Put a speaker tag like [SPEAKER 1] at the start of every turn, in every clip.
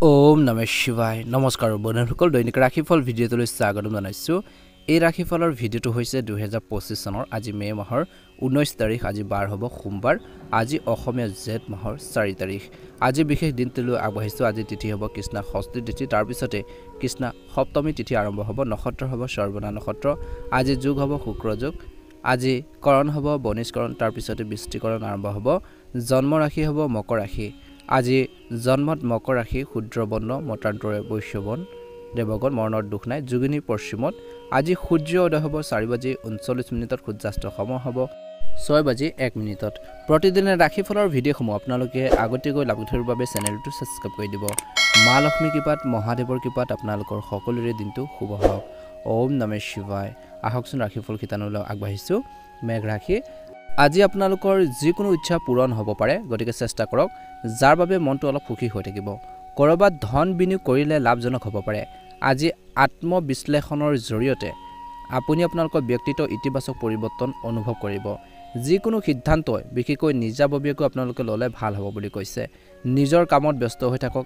[SPEAKER 1] ওম নমঃ শিৱায় নমস্কাৰ বন্ধুসকল দৈনিক ৰাশিফল ভিডিঅ'টোলৈ স্বাগতম জনাইছো এই ৰাশিফলৰ ভিডিঅ'টো হৈছে 2025 চনৰ আজি মে মাহৰ 19 তাৰিখ আজি বাৰ হ'ব সোমবাৰ আজি অসমীয়া জেঠ মাহৰ 4 তাৰিখ আজি বিশেষ দিনটোলৈ আগবাঢ়িছো আজি তিথি হ'ব কৃষ্ণা ষষ্ঠী তিথি তাৰ পিছতে কৃষ্ণা সপ্তমী তিথি আৰম্ভ হ'ব নক্ষত্ৰ হ'ব সৰ্বনা নক্ষত্ৰ আজি যোগ হ'ব শুক্ৰ যোগ আজি কৰণ হ'ব বনিষ্কৰণ তাৰ পিছতে বৃষ্টিকৰণ আৰম্ভ হ'ব জন্ম ৰাশি হ'ব মকৰ ৰাশি আজি জন্মত মকৰ ৰাশি ক্ষুদ্ৰ বৰ্ণ মতান্তৰে বৈশ্যবন দেৱগণ মৰণৰ দুখ নাই যোগিনী পশ্চিমত আজি সূৰ্য উদয় হ'ব 4:39 সূৰ্যাস্ত সময় হ'ব 6:01 প্ৰতিদিনে ৰাশিফলৰ ভিডিঅ'সমূহ আপোনালোকে আগতীয়াকৈ লাভ উঠাৰ বাবে চেনেলটো সাবস্ক্ৰাইব কৰি দিব মা লক্ষ্মী কৃপাত মহাদেৱৰ কৃপাত আপোনালোকৰ সকলোৰে দিনটো শুভ হওক ওম নমঃ শিৱায় আহকচোন ৰাশিফল খিতানলৈ আগবাঢ়িছো মেঘ ৰাশি আজি আপোনালোকৰ যিকোনো ইচ্ছা পূৰণ হ'ব পাৰে গতিকে চেষ্টা কৰক যাৰ বাবে মনটো অলপ সুখী হৈ থাকিব কৰবাত ধন বিনিয়োগ কৰিলে লাভজনক হ'ব পাৰে আজি আত্মবিশ্লেষণৰ জৰিয়তে আপুনি আপোনালোকৰ ব্যক্তিত্ব ইতিবাচক পৰিৱৰ্তন অনুভৱ কৰিব যিকোনো সিদ্ধান্ত বিশেষকৈ নিজাববীয়াকৈ আপোনালোকে ল'লে ভাল হ'ব বুলি কৈছে নিজৰ কামত ব্যস্ত হৈ থাকক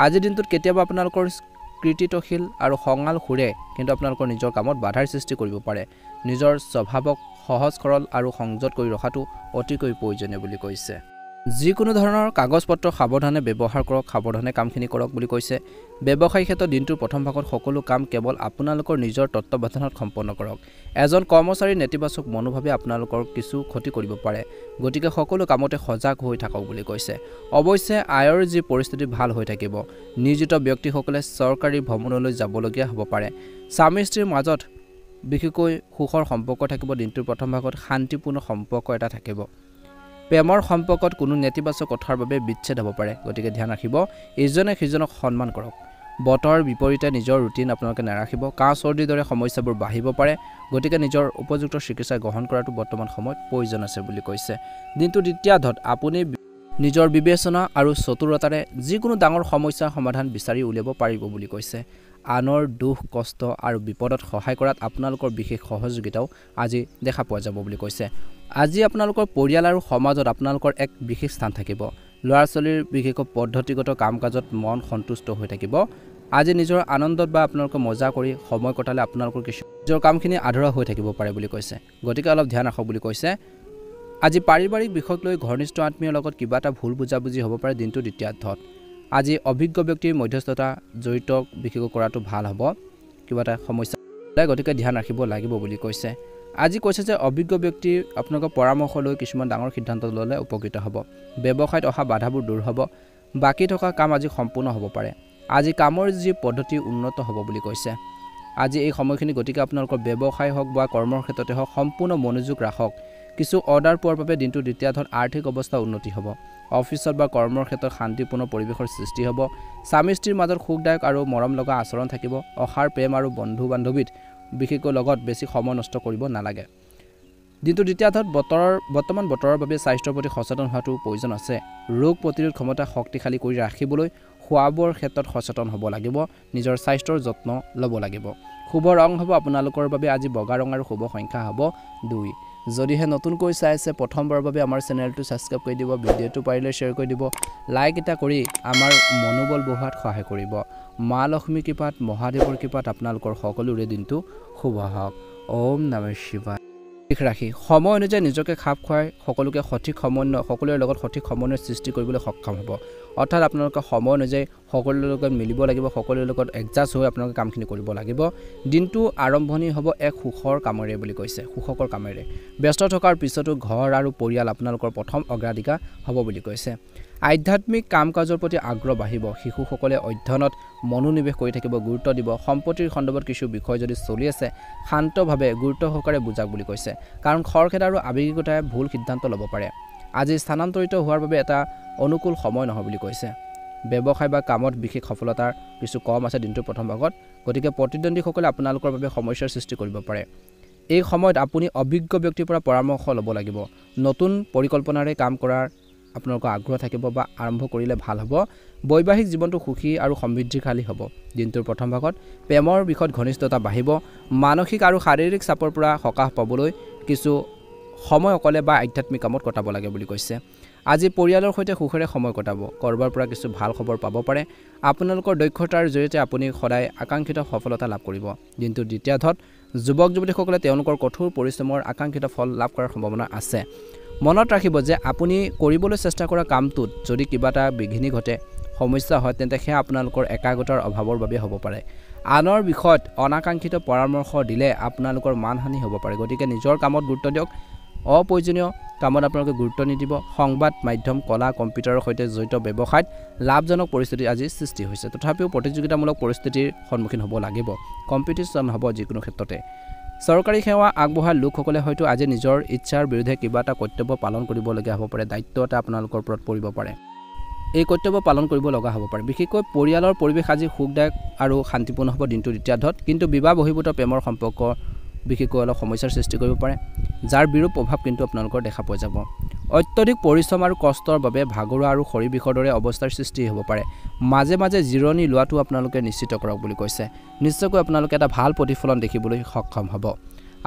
[SPEAKER 1] আজি দিনটোত কেতিয়াবা আপোনালোকৰ কৃতিত্বশীল আৰু খঙাল সুৰে কিন্তু আপোনালোকৰ নিজৰ কামত বাধাৰ সৃষ্টি কৰিব পাৰে নিজৰ স্বভাৱক সহজ সৰল আৰু সংযত কৰি ৰখাটো অতিকৈ প্ৰয়োজনীয় বুলি কৈছে যিকোনো ধৰণৰ কাগজ পত্ৰ সাৱধানে ব্যৱহাৰ কৰক সাৱধানে কামখিনি কৰক বুলি কৈছে ব্যৱসায়িক ক্ষেত্ৰত দিনটোৰ প্ৰথম ভাগত সকলো কাম কেৱল আপোনালোকৰ নিজৰ তত্ত্বাৱধানত সম্পন্ন কৰক এজন কৰ্মচাৰীৰ নেতিবাচক মনোভাৱে আপোনালোকৰ কিছু ক্ষতি কৰিব পাৰে গতিকে সকলো কামতে সজাগ হৈ থাকক বুলি কৈছে অৱশ্যে আয়ৰ যি পৰিস্থিতি ভাল হৈ থাকিব নিয়োজিত ব্যক্তিসকলে চৰকাৰী ভ্ৰমণলৈ যাবলগীয়া হ'ব পাৰে স্বামী স্ত্ৰীৰ মাজত বিশেষকৈ সুখৰ সম্পৰ্ক থাকিব দিনটোৰ প্ৰথম ভাগত শান্তিপূৰ্ণ সম্পৰ্ক এটা থাকিব প্ৰেমৰ সম্পৰ্কত কোনো নেতিবাচক কথাৰ বাবে বিচ্ছেদ হ'ব পাৰে গতিকে ধ্যান ৰাখিব ইজনে সিজনক সন্মান কৰক বতৰ বিপৰীতে নিজৰ ৰুটিন আপোনালোকে নাৰাখিব কাহ চৰ্দিৰ দৰে সমস্যাবোৰ বাঢ়িব পাৰে গতিকে নিজৰ উপযুক্ত চিকিৎসা গ্ৰহণ কৰাটো বৰ্তমান সময়ত প্ৰয়োজন আছে বুলি কৈছে দিনটো দ্বিতীয়াৰ্ধত আপুনি নিজৰ বিবেচনা আৰু চতুৰতাৰে যিকোনো ডাঙৰ সমস্যাৰ সমাধান বিচাৰি উলিয়াব পাৰিব বুলি কৈছে আনৰ দুখ কষ্ট আৰু বিপদত সহায় কৰাত আপোনালোকৰ বিশেষ সহযোগিতাও আজি দেখা পোৱা যাব বুলি কৈছে আজি আপোনালোকৰ পৰিয়াল আৰু সমাজত আপোনালোকৰ এক বিশেষ স্থান থাকিব ল'ৰা ছোৱালীৰ বিশেষ পদ্ধতিগত কাম-কাজত মন সন্তুষ্ট হৈ থাকিব আজি নিজৰ আনন্দত বা আপোনালোকে মজা কৰি সময় কটালে আপোনালোকৰ কিছু নিজৰ কামখিনি আধৰুৱা হৈ থাকিব পাৰে বুলি কৈছে গতিকে অলপ ধ্যান ৰাখক বুলি কৈছে আজি পাৰিবাৰিক বিষয়ক লৈ ঘনিষ্ঠ আত্মীয়ৰ লগত কিবা এটা ভুল বুজাবুজি হ'ব পাৰে দিনটো দ্বিতীয়াৰ্ধত আজি অভিজ্ঞ ব্যক্তিৰ মধ্যস্থতা জড়িত বিশেষ কৰাটো ভাল হ'ব কিবা এটা সমস্যা গতিকে ধ্যান ৰাখিব লাগিব বুলি কৈছে আজি কৈছে যে অভিজ্ঞ ব্যক্তি আপোনালোকৰ পৰামৰ্শ লৈ কিছুমান ডাঙৰ সিদ্ধান্ত ল'লে উপকৃত হ'ব ব্যৱসায়ত অহা বাধাবোৰ দূৰ হ'ব বাকী থকা কাম আজি সম্পূৰ্ণ হ'ব পাৰে আজি কামৰ যি পদ্ধতি উন্নত হ'ব বুলি কৈছে আজি এই সময়খিনি গতিকে আপোনালোকৰ ব্যৱসায় হওক বা কৰ্মৰ ক্ষেত্ৰতে হওক সম্পূৰ্ণ মনোযোগ ৰাখক কিছু অৰ্ডাৰ পোৱাৰ বাবে দিনটো দ্বিতীয়াৰ্ধত আৰ্থিক অৱস্থা উন্নতি হ'ব অফিচত বা কৰ্মৰ ক্ষেত্ৰত শান্তিপূৰ্ণ পৰিৱেশৰ সৃষ্টি হ'ব স্বামী স্ত্ৰীৰ মাজত সুখদায়ক আৰু মৰম লগা আচৰণ থাকিব অসাৰ প্ৰেম আৰু বন্ধু বান্ধৱীত বিশেষকৈ লগত বেছি সময় নষ্ট কৰিব নালাগে দিনটো দ্বিতীয়াৰ্ধত বৰ্তমান বতৰৰ বাবে স্বাস্থ্যৰ প্ৰতি সচেতন হোৱাটো প্ৰয়োজন আছে ৰোগ প্ৰতিৰোধ ক্ষমতা শক্তিশালী কৰি ৰাখিবলৈ খোৱা-বোৱাৰ ক্ষেত্ৰত সচেতন হ'ব লাগিব নিজৰ স্বাস্থ্যৰ যত্ন ল'ব লাগিব শুভ ৰং হ'ব আপোনালোকৰ বাবে আজি বগা ৰং আৰু শুভ সংখ্যা হ'ব 2 যদিহে নতুনকৈ চাই আছে প্ৰথমবাৰৰ বাবে আমাৰ চেনেলটো সাবস্ক্ৰাইব কৰি দিব ভিডিঅ'টো পাৰিলে শ্বেয়াৰ কৰি দিব লাইক এটা কৰি আমাৰ মনোবল বঢ়োৱাত সহায় কৰিব মা লক্ষ্মী কৃপাত মহাদেৱৰ কৃপাত আপোনালোকৰ সকলোৰে দিনটো শুভ হওক ওম নমঃ শিৱায় ৰাখি সময় অনুযায়ী নিজকে খাপ খুৱাই সকলোকে সঠিক সকলোৰে লগত সঠিক সমন্বয় সৃষ্টি কৰিবলৈ সক্ষম হ'ব অৰ্থাৎ আপোনালোকে সময় অনুযায়ী সকলোৰে লগত মিলিব লাগিব সকলোৰে লগত এডজাষ্ট হৈ আপোনালোকে কামখিনি কৰিব লাগিব দিনটো আৰম্ভণি হ'ব এক সুখৰ কামেৰে বুলি কৈছে সুখকৰ কামেৰে ব্যস্ত থকাৰ পিছতো ঘৰ আৰু পৰিয়াল আপোনালোকৰ প্ৰথম অগ্ৰাধিকাৰ হ'ব বুলি কৈছে আধ্যাত্মিক কাম-কাজৰ প্ৰতি আগ্ৰহ বাঢ়িব শিশুসকলে অধ্যয়নত মনোনিৱেশ কৰি থাকিব গুৰুত্ব দিব সম্পত্তিৰ খণ্ডত কিছু বিষয় যদি চলি আছে শান্তভাৱে গুৰুত্ব সহকাৰে বুজাক বুলি কৈছে কাৰণ খৰখেদা আৰু আৱেগিকতাই ভুল সিদ্ধান্ত ল'ব পাৰে আজি স্থানান্তৰিত হোৱাৰ বাবে এটা অনুকূল সময় নহয় বুলি কৈছে ব্যৱসায় বা কামত বিশেষ সফলতাৰ কিছু কম আছে দিনটোৰ প্ৰথম ভাগত গতিকে প্ৰতিদ্বন্দ্বীসকলে আপোনালোকৰ বাবে সমস্যাৰ সৃষ্টি কৰিব পাৰে এই সময়ত আপুনি অভিজ্ঞ ব্যক্তিৰ পৰা পৰামৰ্শ ল'ব লাগিব নতুন পৰিকল্পনাৰে কাম কৰাৰ আপোনালোকৰ আগ্ৰহ থাকিব বা আৰম্ভ কৰিলে ভাল হ'ব বৈবাহিক জীৱনটো সুখী আৰু সমৃদ্ধিশালী হ'ব দিনটোৰ প্ৰথম ভাগত প্ৰেমৰ বিষয়ত ঘনিষ্ঠতা বাঢ়িব মানসিক আৰু শাৰীৰিক চাপৰ পৰা সকাহ পাবলৈ কিছু সময় অকলে বা আধ্যাত্মিক কামত কটাব লাগে বুলি কৈছে আজি পৰিয়ালৰ সৈতে সুখেৰে সময় কটাব কৰবাৰ পৰা কিছু ভাল খবৰ পাব পাৰে আপোনালোকৰ দক্ষতাৰ জৰিয়তে আপুনি সদায় আকাংক্ষিত সফলতা লাভ কৰিব দিনটো দ্বিতীয়াৰ্ধত যুৱক যুৱতীসকলে তেওঁলোকৰ কঠোৰ পৰিশ্ৰমৰ আকাংক্ষিত ফল লাভ কৰাৰ সম্ভাৱনা আছে মনত ৰাখিব যে আপুনি কৰিবলৈ চেষ্টা কৰা কামটোত যদি কিবা এটা বিঘিনি ঘটে সমস্যা হয় তেন্তে সেয়া আপোনালোকৰ একাগ্ৰতাৰ অভাৱৰ বাবে হ'ব পাৰে আনৰ বিষয়ত অনাকাংক্ষিত পৰামৰ্শ দিলে আপোনালোকৰ মানহানি হ'ব পাৰে গতিকে নিজৰ কামত গুৰুত্ব দিয়ক অপ্ৰয়োজনীয় কামত আপোনালোকে গুৰুত্ব নিদিব সংবাদ মাধ্যম কলা কম্পিউটাৰৰ সৈতে জড়িত ব্যৱসায়ত লাভজনক পৰিস্থিতি আজি সৃষ্টি হৈছে তথাপিও প্ৰতিযোগিতামূলক পৰিস্থিতিৰ সন্মুখীন হ'ব লাগিব কম্পিটিশ্যন হ'ব যিকোনো ক্ষেত্ৰতে চৰকাৰী সেৱা আগবঢ়োৱা লোকসকলে হয়তো আজি নিজৰ ইচ্ছাৰ বিৰুদ্ধে কিবা এটা কৰ্তব্য পালন কৰিবলগীয়া হ'ব পাৰে দায়িত্ব এটা আপোনালোকৰ ওপৰত পৰিব পাৰে এই কৰ্তব্য পালন কৰিব লগা হ'ব পাৰে বিশেষকৈ পৰিয়ালৰ পৰিৱেশ আজি সুখদায়ক আৰু শান্তিপূৰ্ণ হ'ব দিনটো দ্বিতীয়াৰ্ধত কিন্তু বিবাহ বহিৰ্ভূত প্ৰেমৰ সম্পৰ্ক বিশেষকৈ অলপ সমস্যাৰ সৃষ্টি কৰিব পাৰে যাৰ বিৰূপ প্ৰভাৱ কিন্তু আপোনালোকৰ দেখা পোৱা যাব অত্যধিক পৰিশ্ৰম আৰু কষ্টৰ বাবে ভাগৰুৱা আৰু শৰীৰ বিষৰ দৰে অৱস্থাৰ সৃষ্টি হ'ব পাৰে মাজে মাজে জিৰণি লোৱাটো আপোনালোকে নিশ্চিত কৰক বুলি কৈছে নিশ্চয়কৈ আপোনালোকে এটা ভাল প্ৰতিফলন দেখিবলৈ সক্ষম হ'ব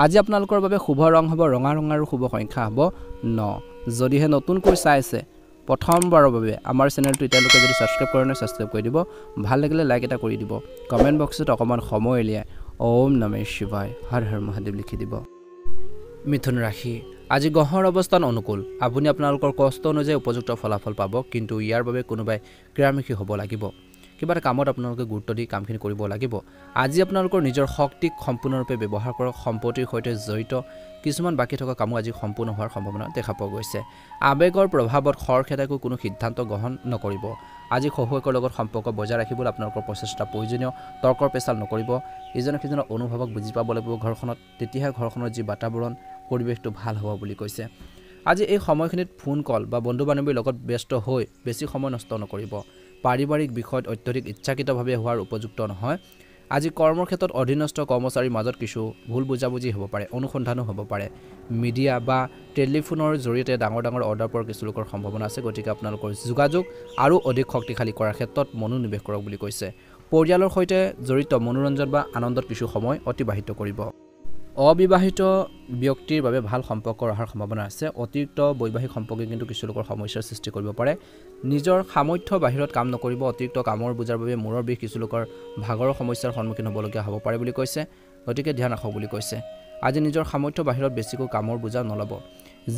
[SPEAKER 1] আজি আপোনালোকৰ বাবে শুভ ৰং হ'ব ৰঙা ৰং আৰু শুভ সংখ্যা হ'ব 9 যদিহে নতুনকৈ চাই আছে প্ৰথমবাৰৰ বাবে আমাৰ চেনেলটো এতিয়ালৈকে যদি ছাবস্ক্ৰাইব কৰা নাই ছাবস্ক্ৰাইব কৰি দিব ভাল লাগিলে লাইক এটা কৰি দিব কমেণ্ট বক্সত অকমান সময় উলিয়াই ওম নমঃ শিৱায় হৰ হৰ মহাদেৱ লিখি দিব মিথুন ৰাশি আজি গ্ৰহৰ অৱস্থান অনুকূল আপুনি আপোনালোকৰ কষ্ট অনুযায়ী উপযুক্ত ফলাফল পাব কিন্তু ইয়াৰ বাবে কোনোবাই ক্ৰিয়ামুখী হ'ব লাগিব কিবা এটা কামত আপোনালোকে গুৰুত্ব দি কামখিনি কৰিব লাগিব আজি আপোনালোকৰ নিজৰ শক্তিক সম্পূৰ্ণৰূপে ব্যৱহাৰ কৰক সম্পত্তিৰ সৈতে জড়িত কিছুমান বাকি থকা কামো আজি সম্পূৰ্ণ হোৱাৰ সম্ভাৱনা দেখা পোৱা গৈছে আবেগৰ প্ৰভাৱত খৰখেদাকৈ কোনো সিদ্ধান্ত গ্ৰহণ নকৰিব আজি শহুৱেকৰ লগত সম্পৰ্ক বজাই ৰাখিবলৈ আপোনালোকৰ প্ৰচেষ্টা প্ৰয়োজনীয় তৰ্কৰ পেচাল নকৰিব ইজনে সিজনৰ অনুভৱক বুজি পাব লাগিব ঘৰখনত তেতিয়াহে ঘৰখনৰ যি বাতাবৰণ পৰিৱেশটো ভাল হ'ব বুলি কৈছে আজি এই সময়খিনিত ফোন কল বা বন্ধু বান্ধৱীৰ লগত ব্যস্ত হৈ বেছি সময় নষ্ট নকৰিব পাৰিবাৰিক বিষয়ত অত্যধিক ইচ্ছাকৃতভাৱে হোৱাৰ উপযুক্ত নহয় আজি কৰ্মৰ ক্ষেত্ৰত অধীনস্থ কৰ্মচাৰীৰ মাজত কিছু ভুল বুজাবুজি হ'ব পাৰে অনুসন্ধানো হ'ব পাৰে মিডিয়া বা টেলিফোনৰ জৰিয়তে ডাঙৰ ডাঙৰ অৰ্ডাৰ পোৱাৰ কিছু লোকৰ সম্ভাৱনা আছে গতিকে আপোনালোকৰ যোগাযোগ আৰু অধিক শক্তিশালী কৰাৰ ক্ষেত্ৰত মনোনিৱেশ কৰক বুলি কৈছে পৰিয়ালৰ সৈতে জড়িত মনোৰঞ্জন বা আনন্দত কিছু সময় অতিবাহিত কৰিব অবিবাহিত ব্যক্তিৰ বাবে ভাল সম্পৰ্ক ৰখাৰ সম্ভাৱনা আছে অতিৰিক্ত বৈবাহিক সম্পৰ্কে কিন্তু কিছু লোকৰ সমস্যাৰ সৃষ্টি কৰিব পাৰে নিজৰ সামৰ্থ্য বাহিৰত কাম নকৰিব অতিৰিক্ত কামৰ বুজাৰ বাবে মূৰৰ বিষ কিছু লোকৰ ভাগৰৰ সমস্যাৰ সন্মুখীন হ'বলগীয়া হ'ব পাৰে বুলি কৈছে গতিকে ধ্যান ৰাখক বুলি কৈছে আজি নিজৰ সামৰ্থ্য বাহিৰত বেছিকৈ কামৰ বুজা নল'ব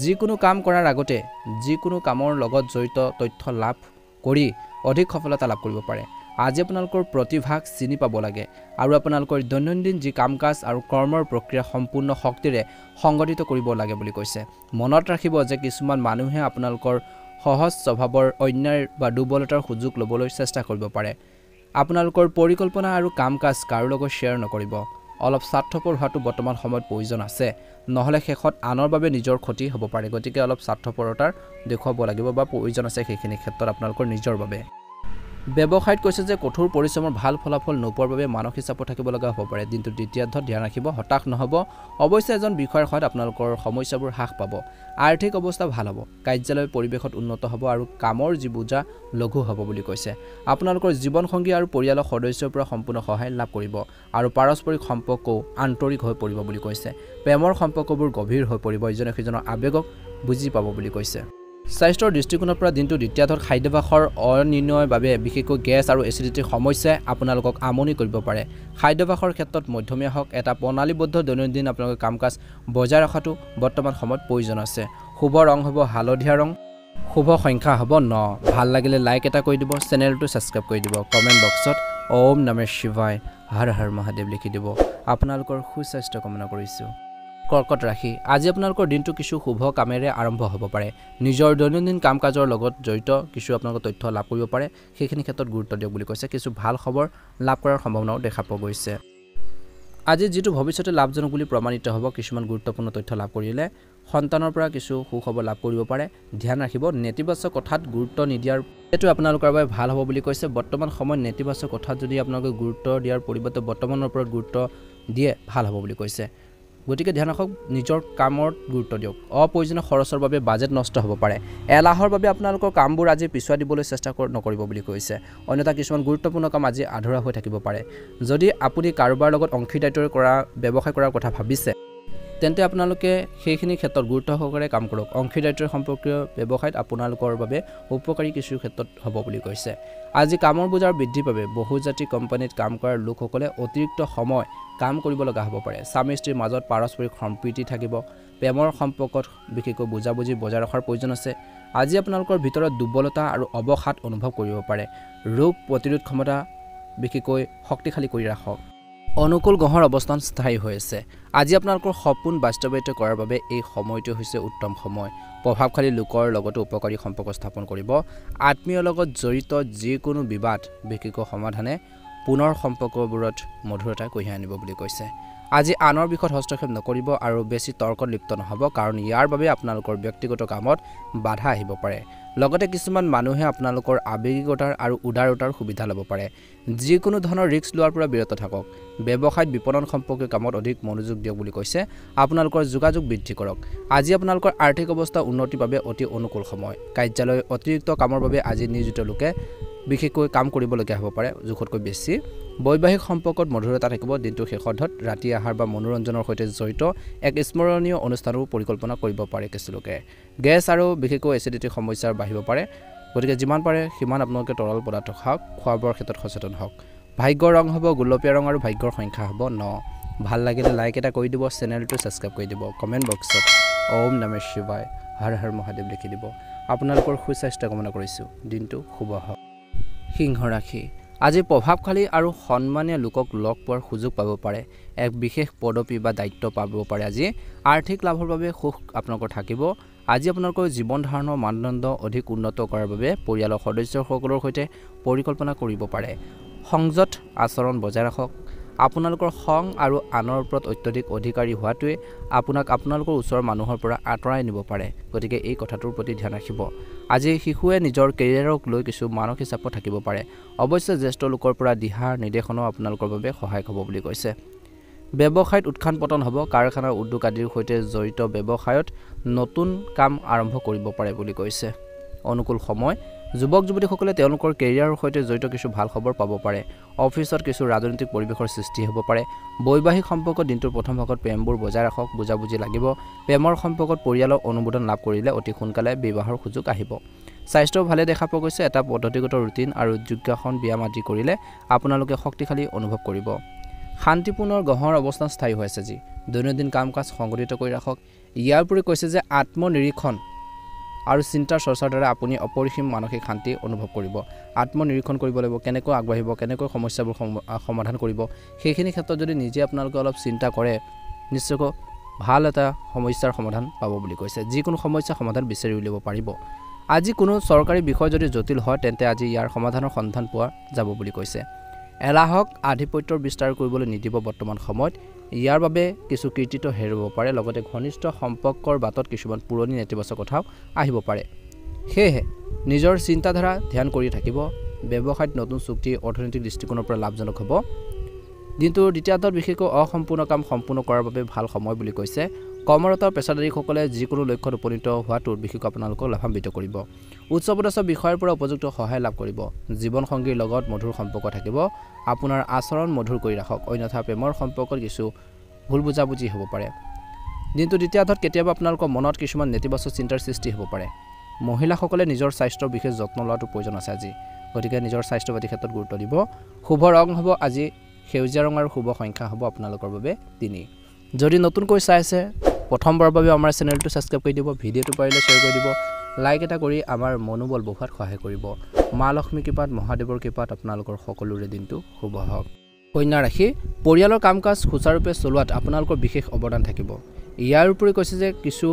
[SPEAKER 1] যিকোনো কাম কৰাৰ আগতে যিকোনো কামৰ লগত জড়িত তথ্য লাভ কৰি অধিক সফলতা লাভ কৰিব পাৰে আজি আপোনালোকৰ প্ৰতিভাক চিনি পাব লাগে আৰু আপোনালোকৰ দৈনন্দিন যি কাম কাজ আৰু কৰ্মৰ প্ৰক্ৰিয়া সম্পূৰ্ণ শক্তিৰে সংগঠিত কৰিব লাগে বুলি কৈছে মনত ৰাখিব যে কিছুমান মানুহে আপোনালোকৰ সহজ স্বভাৱৰ অন্যায় বা দুৰ্বলতাৰ সুযোগ ল'বলৈ চেষ্টা কৰিব পাৰে আপোনালোকৰ পৰিকল্পনা আৰু কাম কাজ কাৰো লগত শ্বেয়াৰ নকৰিব অলপ স্বাৰ্থপৰ হোৱাটো বৰ্তমান সময়ত প্ৰয়োজন আছে নহলে শেষত আনৰ বাবে নিজৰ ক্ষতি হ'ব পাৰে গতিকে অলপ স্বাৰ্থপৰতাৰ দেখুৱাব লাগিব বা প্ৰয়োজন আছে সেইখিনি ক্ষেত্ৰত আপোনালোকৰ নিজৰ বাবে ব্যৱসায়ত কৈছে যে কঠোৰ পৰিশ্ৰমৰ ভাল ফলাফল নোপোৱাৰ বাবে মানসিক চাপত থাকিব লগা হ'ব পাৰে দিনটো দ্বিতীয়াৰ্ধত ধ্যান ৰাখিব হতাশ নহ'ব অৱশ্যে এজন বিষয়াৰ সহায়ত আপোনালোকৰ সমস্যাবোৰ হ্ৰাস পাব আৰ্থিক অৱস্থা ভাল হ'ব কাৰ্যালয় পৰিৱেশত উন্নত হ'ব আৰু কামৰ যি বোজা লঘু হ'ব বুলি কৈছে আপোনালোকৰ জীৱনসংগী আৰু পৰিয়ালৰ সদস্যৰ পৰা সম্পূৰ্ণ সহায় লাভ কৰিব আৰু পাৰস্পৰিক সম্পৰ্কও আন্তৰিক হৈ পৰিব বুলি কৈছে প্ৰেমৰ সম্পৰ্কবোৰ গভীৰ হৈ পৰিব ইজনে সিজনৰ আবেগক বুজি পাব বুলি কৈছে স্বাস্থ্যৰ দৃষ্টিকোণৰ পৰা দিনটো দ্বিতীয়াৰ্ধত খাদ্যাভ্যাসৰ অনিৰ্ণয়ৰ বাবে বিশেষকৈ গেছ আৰু এচিডিটিৰ সমস্যাই আপোনালোকক আমনি কৰিব পাৰে খাদ্যাভ্যাসৰ ক্ষেত্ৰত মধ্যমীয়া হওক এটা প্ৰণালীবদ্ধ দৈনন্দিন আপোনালোকৰ কাম কাজ বজাই ৰখাটো বৰ্তমান সময়ত প্ৰয়োজন আছে শুভ ৰং হ'ব হালধীয়া ৰং শুভ সংখ্যা হ'ব 9 ভাল লাগিলে লাইক এটা কৰি দিব চেনেলটো ছাবস্ক্ৰাইব কৰি দিব কমেণ্ট বক্সত ওম নমঃ শিৱায় হৰ হৰ মহাদেৱ লিখি দিব আপোনালোকৰ সুস্বাস্থ্য কামনা কৰিছোঁ কৰ্কট ৰাশি আজি আপোনালোকৰ দিনটো কিছু শুভ কামেৰে আৰম্ভ হ'ব পাৰে নিজৰ দৈনন্দিন কাম কাজৰ লগত জড়িত কিছু আপোনালোকৰ তথ্য লাভ কৰিব পাৰে সেইখিনি ক্ষেত্ৰত গুৰুত্ব দিয়ক বুলি কৈছে কিছু ভাল খবৰ লাভ কৰাৰ সম্ভাৱনাও দেখা পোৱা গৈছে আজি যেটো ভৱিষ্যতে লাভজনক বুলি প্ৰমাণিত হ'ব কিছুমান গুৰুত্বপূৰ্ণ তথ্য লাভ কৰিলে সন্তানৰ পৰা কিছু সুখবৰ লাভ কৰিব পাৰে ধ্যান ৰাখিব নেতিবাচক কথাত গুৰুত্ব নিদিয়াৰ এটো আপোনালোকৰ বাবে ভাল হ'ব বুলি কৈছে বৰ্তমান সময়ত নেতিবাচক কথাত যদি আপোনালোকে গুৰুত্ব দিয়াৰ পৰিৱৰ্তে বৰ্তমানৰ ওপৰত গুৰুত্ব দিয়ে ভাল হ'ব বুলি কৈছে গতিকে ধ্যান ৰাখক নিজৰ কামত গুৰুত্ব দিয়ক অপ্ৰয়োজনীয় খৰচৰ বাবে বাজেট নষ্ট হ'ব পাৰে এলাহৰ বাবে আপোনালোকৰ কামবোৰ আজি পিছুৱাই দিবলৈ চেষ্টা নকৰিব বুলি কৈছে অন্যথা কিছুমান গুৰুত্বপূৰ্ণ কাম আজি আধৰুৱা হৈ থাকিব পাৰে যদি আপুনি কাৰোবাৰ লগত অংশীদাৰিত্ব কৰা ব্যৱসায় কৰাৰ কথা ভাবিছে তেন্তে আপোনালোকে সেইখিনি ক্ষেত্ৰত গুৰুত্ব সহকাৰে কাম কৰক অংশীদাৰিত্বৰ সম্পৰ্কীয় ব্যৱসায়ত আপোনালোকৰ বাবে উপকাৰী কিছু ক্ষেত্ৰত হ'ব বুলি কৈছে আজি কামৰ বোজাৰ বৃদ্ধিৰ বাবে বহুজাতিক কোম্পানীত কাম কৰাৰ লোকসকলে অতিৰিক্ত সময় কাম কৰিব লগা হ'ব পাৰে স্বামী স্ত্ৰীৰ মাজত পাৰস্পৰিক সম্প্ৰীতি থাকিব প্ৰেমৰ সম্পৰ্কত বিশেষকৈ বুজাবুজি বজাই ৰখাৰ প্ৰয়োজন আছে আজি আপোনালোকৰ ভিতৰত দুৰ্বলতা আৰু অৱসাদ অনুভৱ কৰিব পাৰে ৰোগ প্ৰতিৰোধ ক্ষমতা বিশেষকৈ শক্তিশালী কৰি ৰাখক অনুকূল গ্ৰহৰ অৱস্থান স্থায়ী হৈ আছে আজি আপোনালোকৰ সপোন বাস্তৱায়িত কৰাৰ বাবে এই সময়টো হৈছে উত্তম সময় প্ৰভাৱশালী লোকৰ লগত উপকাৰী সম্পৰ্ক স্থাপন কৰিব আত্মীয়ৰ লগত জড়িত যিকোনো বিবাদ বিশেষকৈ সমাধানে পুনৰ সম্পৰ্কবোৰত মধুৰতা কঢ়িয়াই আনিব বুলি কৈছে আজি আনৰ বিষয়ত হস্তক্ষেপ নকৰিব আৰু বেছি তৰ্কত লিপ্ত নহব কাৰণ ইয়াৰ বাবে আপোনালোকৰ ব্যক্তিগত কামত বাধা আহিব পাৰে লগতে কিছুমান মানুহে আপোনালোকৰ আবেগিকতাৰ আৰু উদাৰতাৰ সুবিধা ল'ব পাৰে যিকোনো ধৰণৰ ৰিস্ক লোৱাৰ পৰা বিৰত থাকক ব্যৱসায়ত বিপণন সম্পৰ্কীয় কামত অধিক মনোযোগ দিয়ক বুলি কৈছে আপোনালোকৰ যোগাযোগ বৃদ্ধি কৰক আজি আপোনালোকৰ আৰ্থিক অৱস্থা উন্নতিৰ বাবে অতি অনুকূল সময় কাৰ্যালয় অতিৰিক্ত কামৰ বাবে আজি নিয়োজিত লোকে বিশেষকৈ কাম কৰিবলগীয়া হ'ব পাৰে জোখতকৈ বেছি বৈবাহিক সম্পৰ্কত মধুৰতা থাকিব দিনটো শেষত ৰাতি আহাৰ বা মনোৰঞ্জনৰ সৈতে জড়িত এক স্মৰণীয় অনুষ্ঠানৰ পৰিকল্পনা কৰিব পাৰে কিছু লোকে গেছ আৰু বিশেষকৈ এচিডিটিৰ সমস্যা বাঢ়িব পাৰে গতিকে যিমান পাৰে সিমান আপোনালোকে তৰল পদাৰ্থ খাওক খোৱা বোৱাৰ ক্ষেত্ৰত সচেতন হওক ভাগ্যৰ ৰং হ'ব গোলপীয়া ৰং আৰু ভাগ্যৰ সংখ্যা হ'ব 9 ভাল লাগিলে লাইক এটা কৰি দিব চেনেলটো ছাবস্ক্ৰাইব কৰি দিব কমেণ্ট বক্সত ওম নমঃ শিৱায় হৰ হৰ মহাদেৱ লিখি দিব আপোনালোকৰ সুস্বাস্থ্য কামনা কৰিছোঁ দিনটো শুভ হওক সিংহ ৰাশি আজি প্ৰভাৱশালী আৰু সন্মানীয় লোকক লগ পোৱাৰ সুযোগ পাব পাৰে এক বিশেষ পদবী বা দায়িত্ব পাব পাৰে আজি আৰ্থিক লাভৰ বাবে সুখ আপোনালোকৰ থাকিব আজি আপোনালোকৰ জীৱন ধাৰণৰ মানদণ্ড অধিক উন্নত কৰাৰ বাবে পৰিয়ালৰ সদস্যসকলৰ সৈতে পৰিকল্পনা কৰিব পাৰে সংযত আচৰণ বজাই ৰাখক আপোনালোকৰ খং আৰু আনৰ ওপৰত অত্যধিক অধিকাৰী হোৱাটোৱে আপোনাক আপোনালোকৰ ওচৰৰ মানুহৰ পৰা আঁতৰাই নিব পাৰে গতিকে এই কথাটোৰ প্ৰতি ধ্যান ৰাখিব আজি শিশুৱে নিজৰ কেৰিয়াৰক লৈ কিছু মানসিক চাপত থাকিব পাৰে অৱশ্যে জ্যেষ্ঠ লোকৰ পৰা দিহাৰ নিৰ্দেশনো আপোনালোকৰ বাবে সহায়ক হ'ব বুলি কৈছে ব্যৱসায়ত উত্থান পতন হ'ব কাৰখানা উদ্যোগ আদিৰ সৈতে জড়িত ব্যৱসায়ত নতুন কাম আৰম্ভ কৰিব পাৰে বুলি কৈছে অনুকূল সময় যুৱক যুৱতীসকলে তেওঁলোকৰ কেৰিয়াৰৰ সৈতে জড়িত কিছু ভাল খবৰ পাব পাৰে অফিচত কিছু ৰাজনৈতিক পৰিৱেশৰ সৃষ্টি হ'ব পাৰে বৈবাহিক সম্পৰ্কত দিনটোৰ প্ৰথম ভাগত প্ৰেমবোৰ বজাই ৰাখক বুজাবুজি লাগিব প্ৰেমৰ সম্পৰ্কত পৰিয়ালৰ অনুমোদন লাভ কৰিলে অতি সোনকালে বিবাহৰ সুযোগ আহিব স্বাস্থ্য ভালে দেখা পোৱা গৈছে এটা পদ্ধতিগত ৰুটিন আৰু যোগাসন ব্যায়াম আদি কৰিলে আপোনালোকে শক্তিশালী অনুভৱ কৰিব শান্তিপূৰ্ণ গ্ৰহৰ অৱস্থান স্থায়ী হৈ আছে যি দৈনন্দিন কাম কাজ সংগঠিত কৰি ৰাখক ইয়াৰ উপৰি কৈছে যে আত্মনিৰীক্ষণ আৰু চিন্তাৰ চৰ্চাৰ দ্বাৰা আপুনি অপৰিসীম মানসিক শান্তি অনুভৱ কৰিব আত্মনিৰীক্ষণ কৰিব লাগিব কেনেকৈ আগবাঢ়িব কেনেকৈ সমস্যাবোৰ সমাধান কৰিব সেইখিনি ক্ষেত্ৰত যদি নিজে আপোনালোকে অলপ চিন্তা কৰে নিশ্চয়কৈ ভাল এটা সমস্যাৰ সমাধান পাব বুলি কৈছে যিকোনো সমস্যা সমাধান বিচাৰি উলিয়াব পাৰিব আজি কোনো চৰকাৰী বিষয় যদি জটিল হয় তেন্তে আজি ইয়াৰ সমাধানৰ সন্ধান পোৱা যাব বুলি কৈছে এলাহক আধিপত্যৰ বিস্তাৰ কৰিবলৈ নিদিব বৰ্তমান সময়ত ইয়াৰ বাবে কিছু কৃতিত্ব হেৰুৱাব পাৰে লগতে ঘনিষ্ঠ সম্পৰ্কৰ বাটত কিছুমান পুৰণি নেতিবাচক কথাও আহিব পাৰে সেয়েহে নিজৰ চিন্তাধাৰা ধ্যান কৰি থাকিব ব্যৱসায়ত নতুন চুক্তি অৰ্থনৈতিক দৃষ্টিকোণৰ পৰা লাভজনক হ'ব দিনটোৰ দ্বিতীয়াৰ্ধত বিশেষকৈ অসম্পূৰ্ণ কাম সম্পূৰ্ণ কৰাৰ বাবে ভাল সময় বুলি কৈছে কৰ্মৰত পেছাদাৰীসকলে যিকোনো লক্ষ্যত উপনীত হোৱাটো বিশেষকৈ আপোনালোকক লাভান্বিত কৰিব উচ্চপদস্থ বিষয়ৰ পৰা উপযুক্ত সহায় লাভ কৰিব জীৱনসংগীৰ লগত মধুৰ সম্পৰ্ক থাকিব আপোনাৰ আচৰণ মধুৰ কৰি ৰাখক অন্যথা প্ৰেমৰ সম্পৰ্কত কিছু ভুল বুজাবুজি হ'ব পাৰে দিনটো দ্বিতীয়াৰ্ধত কেতিয়াবা আপোনালোকৰ মনত কিছুমান নেতিবাচক চিন্তাৰ সৃষ্টি হ'ব পাৰে মহিলাসকলে নিজৰ স্বাস্থ্যৰ বিশেষ যত্ন লোৱাটো প্ৰয়োজন আছে আজি গতিকে নিজৰ স্বাস্থ্য পাতি ক্ষেত্ৰত গুৰুত্ব দিব শুভ ৰং হ'ব আজি সেউজীয়া ৰং আৰু শুভ সংখ্যা হ'ব আপোনালোকৰ বাবে 3 যদি নতুনকৈ চাইছে প্ৰথমবাৰৰ বাবে আমাৰ চেনেলটো ছাবস্ক্ৰাইব কৰি দিব ভিডিঅ'টো পাৰিলে শ্বেয়াৰ কৰি দিব লাইক এটা কৰি আমাৰ মনোবল বঢ়োৱাত সহায় কৰিব মা লক্ষ্মী কৃপাত মহাদেৱৰ কৃপাত আপোনালোকৰ সকলোৰে দিনটো শুভ হওক কন্যা ৰাশি পৰিয়ালৰ কাম-কাজ সুচাৰুৰূপে চলোৱাত আপোনালোকৰ বিশেষ অৱদান থাকিব ইয়াৰ উপৰি কৈছে যে কিছু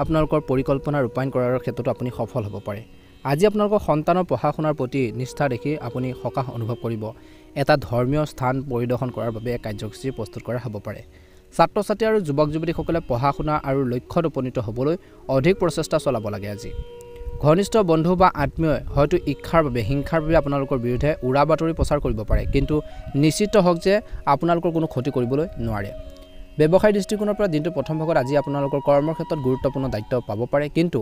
[SPEAKER 1] আপোনালোকৰ পৰিকল্পনা ৰূপায়ণ কৰাৰ ক্ষেত্ৰতো আপুনি সফল হ'ব পাৰে আজি আপোনালোকৰ সন্তানৰ পঢ়া শুনাৰ প্ৰতি নিষ্ঠা দেখি আপুনি সকাহ অনুভৱ কৰিব এটা ধৰ্মীয় স্থান পৰিদৰ্শন কৰাৰ বাবে কাৰ্যসূচী প্ৰস্তুত কৰা হ'ব পাৰে ছাত্ৰ ছাত্ৰী আৰু যুৱক যুৱতীসকলে পঢ়া শুনা আৰু লক্ষ্যত উপনীত হ'বলৈ অধিক প্ৰচেষ্টা চলাব লাগে আজি ঘনিষ্ঠ বন্ধু বা আত্মীয় হয়তো ইচ্ছাৰ বাবে হিংসাৰ বাবে আপোনালোকৰ বিৰুদ্ধে উৰা বাতৰি প্ৰচাৰ কৰিব পাৰে কিন্তু নিশ্চিত হওক যে আপোনালোকৰ কোনো ক্ষতি কৰিবলৈ নোৱাৰে ব্যৱসায় দৃষ্টিকোণৰ পৰা দিনটো প্ৰথম ভাগত আজি আপোনালোকৰ কৰ্মৰ ক্ষেত্ৰত গুৰুত্বপূৰ্ণ দায়িত্ব পাব পাৰে কিন্তু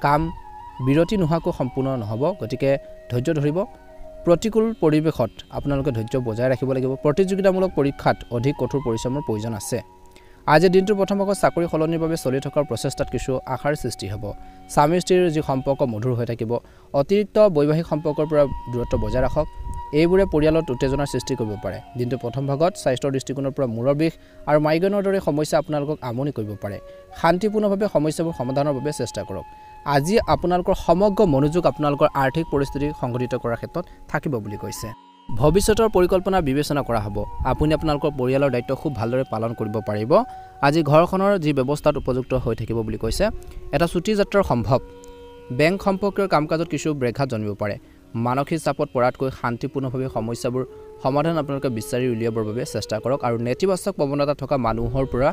[SPEAKER 1] কাম বিৰতি নোহোৱাকৈ সম্পূৰ্ণ নহ'ব গতিকে ধৈৰ্য ধৰিব প্ৰতিকূল পৰিৱেশত আপোনালোকে ধৈৰ্য বজাই ৰাখিব লাগিব প্ৰতিযোগিতামূলক পৰীক্ষাত অধিক কঠোৰ পৰিশ্ৰমৰ প্ৰয়োজন আছে আজি দিনটোৰ প্ৰথম ভাগত চাকৰি সলনিৰ বাবে চলি থকাৰ প্ৰচেষ্টাত কিছু আশাৰ সৃষ্টি হ'ব। স্বামী স্ত্ৰীৰ যি সম্পৰ্ক মধুৰ হৈ থাকিব। অতিৰিক্ত বৈবাহিক সম্পৰ্কৰ পৰা দূৰত্ব বজাই ৰাখক। এইবোৰে পৰিয়ালত উত্তেজনাৰ সৃষ্টি কৰিব পাৰে। দিনটোৰ প্ৰথম ভাগত স্বাস্থ্যৰ দৃষ্টিকোণৰ পৰা মূৰৰ বিষ আৰু মাইগ্ৰেনৰ দৰে সমস্যা আপোনালোকক আমনি কৰিব পাৰে। শান্তিপূৰ্ণভাৱে সমস্যাবোৰ সমাধানৰ বাবে চেষ্টা কৰক। আজি আপোনালোকৰ সমগ্ৰ মনোযোগ আপোনালোকৰ আৰ্থিক পৰিস্থিতি সংঘটিত কৰাৰ ক্ষেত্ৰত থাকিব বুলি কৈছে। ভৱিষ্যতৰ পৰিকল্পনা বিবেচনা কৰা হ'ব। আপুনি আপোনালোকৰ পৰিয়ালৰ দায়িত্ব খুব ভালদৰে পালন কৰিব পাৰিব। আজি ঘৰখনৰ যি ব্যৱস্থাত উপযুক্ত হৈ থাকিব বুলি কৈছে। এটা ছুটি যাত্ৰাৰ সম্ভৱ। বেংক সম্পৰ্কীয় কাম কাজত কিছু ব্যাঘাত জন্মিব পাৰে। মানসিক চাপত পৰাতকৈ শান্তিপূৰ্ণভাৱে সমস্যাবোৰ সমাধান আপোনালোকে বিচাৰি উলিয়াবৰ বাবে চেষ্টা কৰক আৰু নেতিবাচক প্ৰৱণতা থকা মানুহৰ পৰা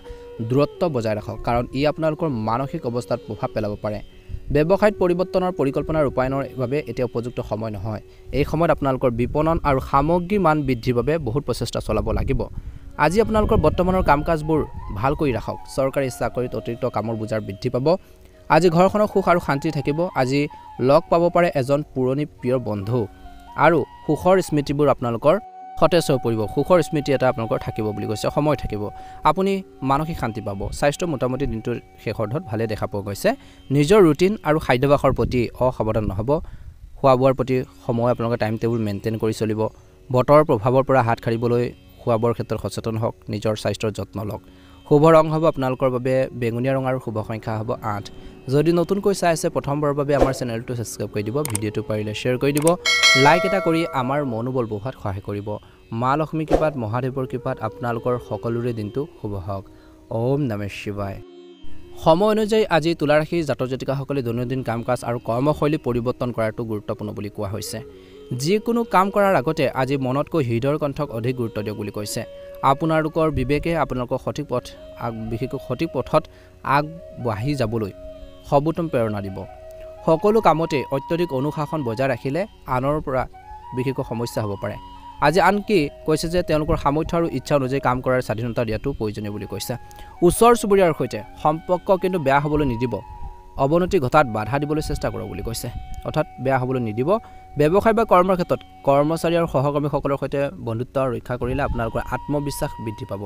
[SPEAKER 1] দূৰত্ব বজাই ৰাখক, কাৰণ ই আপোনালোকৰ মানসিক অৱস্থাত প্ৰভাৱ পেলাব পাৰে। ব্যৱসায়ত পৰিৱৰ্তনৰ পৰিকল্পনা ৰূপায়ণৰ বাবে এতিয়া উপযুক্ত সময় নহয়। এই সময়ত আপোনালোকৰ বিপণন আৰু সামগ্ৰী মান বৃদ্ধিৰ বাবে বহুত প্ৰচেষ্টা চলাব লাগিব। আজি আপোনালোকৰ বৰ্তমানৰ কাম কাজবোৰ ভাল কৰি ৰাখক। চৰকাৰী চাকৰিত অতিৰিক্ত কামৰ বোজাৰ বৃদ্ধি পাব। আজি ঘৰখনৰ সুখ আৰু শান্তি থাকিব। আজি লগ পাব পাৰে এজন পুৰণি প্ৰিয় বন্ধু আৰু সুখৰ স্মৃতিবোৰ আপোনালোকৰ সতেজ হৈ পৰিব। সুখৰ স্মৃতি এটা আপোনালোকৰ থাকিব বুলি কৈছে। সময় থাকিব। আপুনি মানসিক শান্তি পাব। স্বাস্থ্য মোটামুটি দিনটোৰ শেষাৰ্ধত ভালে দেখা পোৱা গৈছে। নিজৰ ৰুটিন আৰু খাদ্যাভ্যাসৰ প্ৰতি অসাৱধান নহ'ব। খোৱা বোৱাৰ প্ৰতি সময় আপোনালোকে টাইম টেবুল মেইনটেইন কৰি চলিব। বতৰৰ প্ৰভাৱৰ পৰা হাত সাৰিবলৈ খোৱা বোৱাৰ ক্ষেত্ৰত সচেতন হওক। নিজৰ স্বাস্থ্যৰ যত্ন লওক। শুভ ৰং হ'ব আপোনালোকৰ বাবে বেঙুনীয়া ৰং আৰু শুভ সংখ্যা হ'ব 8। যদি নতুনকৈ চাই আছে প্ৰথমবাৰৰ বাবে আমাৰ চেনেলটো ছাবস্ক্ৰাইব কৰি দিব। ভিডিঅ'টো পাৰিলে শ্বেয়াৰ কৰি দিব। লাইক এটা কৰি আমাৰ মনোবল বঢ়োৱাত সহায় কৰিব। মা লক্ষ্মী কৃপাত মহাদেৱৰ কৃপাত আপোনালোকৰ সকলোৰে দিনটো শুভ হওক। ওম নমঃ শিৱায়। সময় অনুযায়ী আজি তুলা ৰাশিৰ জাতক জাতিকাসকলে দৈনন্দিন কাম কাজ আৰু কৰ্মশৈলী পৰিৱৰ্তন কৰাটো গুৰুত্বপূৰ্ণ বুলি কোৱা হৈছে। যিকোনো কাম কৰাৰ আগতে আজি মনতকৈ হৃদয়ৰ কণ্ঠক অধিক গুৰুত্ব দিয়ক বুলি কৈছে। আপোনালোকৰ বিবেকে আপোনালোকৰ বিশেষকৈ সঠিক পথত আগবাঢ়ি যাবলৈ সৰ্বোত্তম প্ৰেৰণা দিব। সকলো কামতে অত্যধিক অনুশাসন বজাই ৰাখিলে আনৰ পৰা বিশেষকৈ সমস্যা হ'ব পাৰে। আজি আনকি কৈছে যে তেওঁলোকৰ সামৰ্থ্য আৰু ইচ্ছা অনুযায়ী কাম কৰাৰ স্বাধীনতা দিয়াটো প্ৰয়োজনীয় বুলি কৈছে। ওচৰ চুবুৰীয়াৰ সৈতে সম্পৰ্ক কিন্তু বেয়া হ'বলৈ নিদিব। অৱনতি ঘটাত বাধা দিবলৈ চেষ্টা কৰক বুলি কৈছে। অৰ্থাৎ বেয়া হ'বলৈ নিদিব। ব্যৱসায় বা কৰ্মৰ ক্ষেত্ৰত কৰ্মচাৰী আৰু সহকৰ্মীসকলৰ সৈতে বন্ধুত্ব ৰক্ষা কৰিলে আপোনালোকৰ আত্মবিশ্বাস বৃদ্ধি পাব।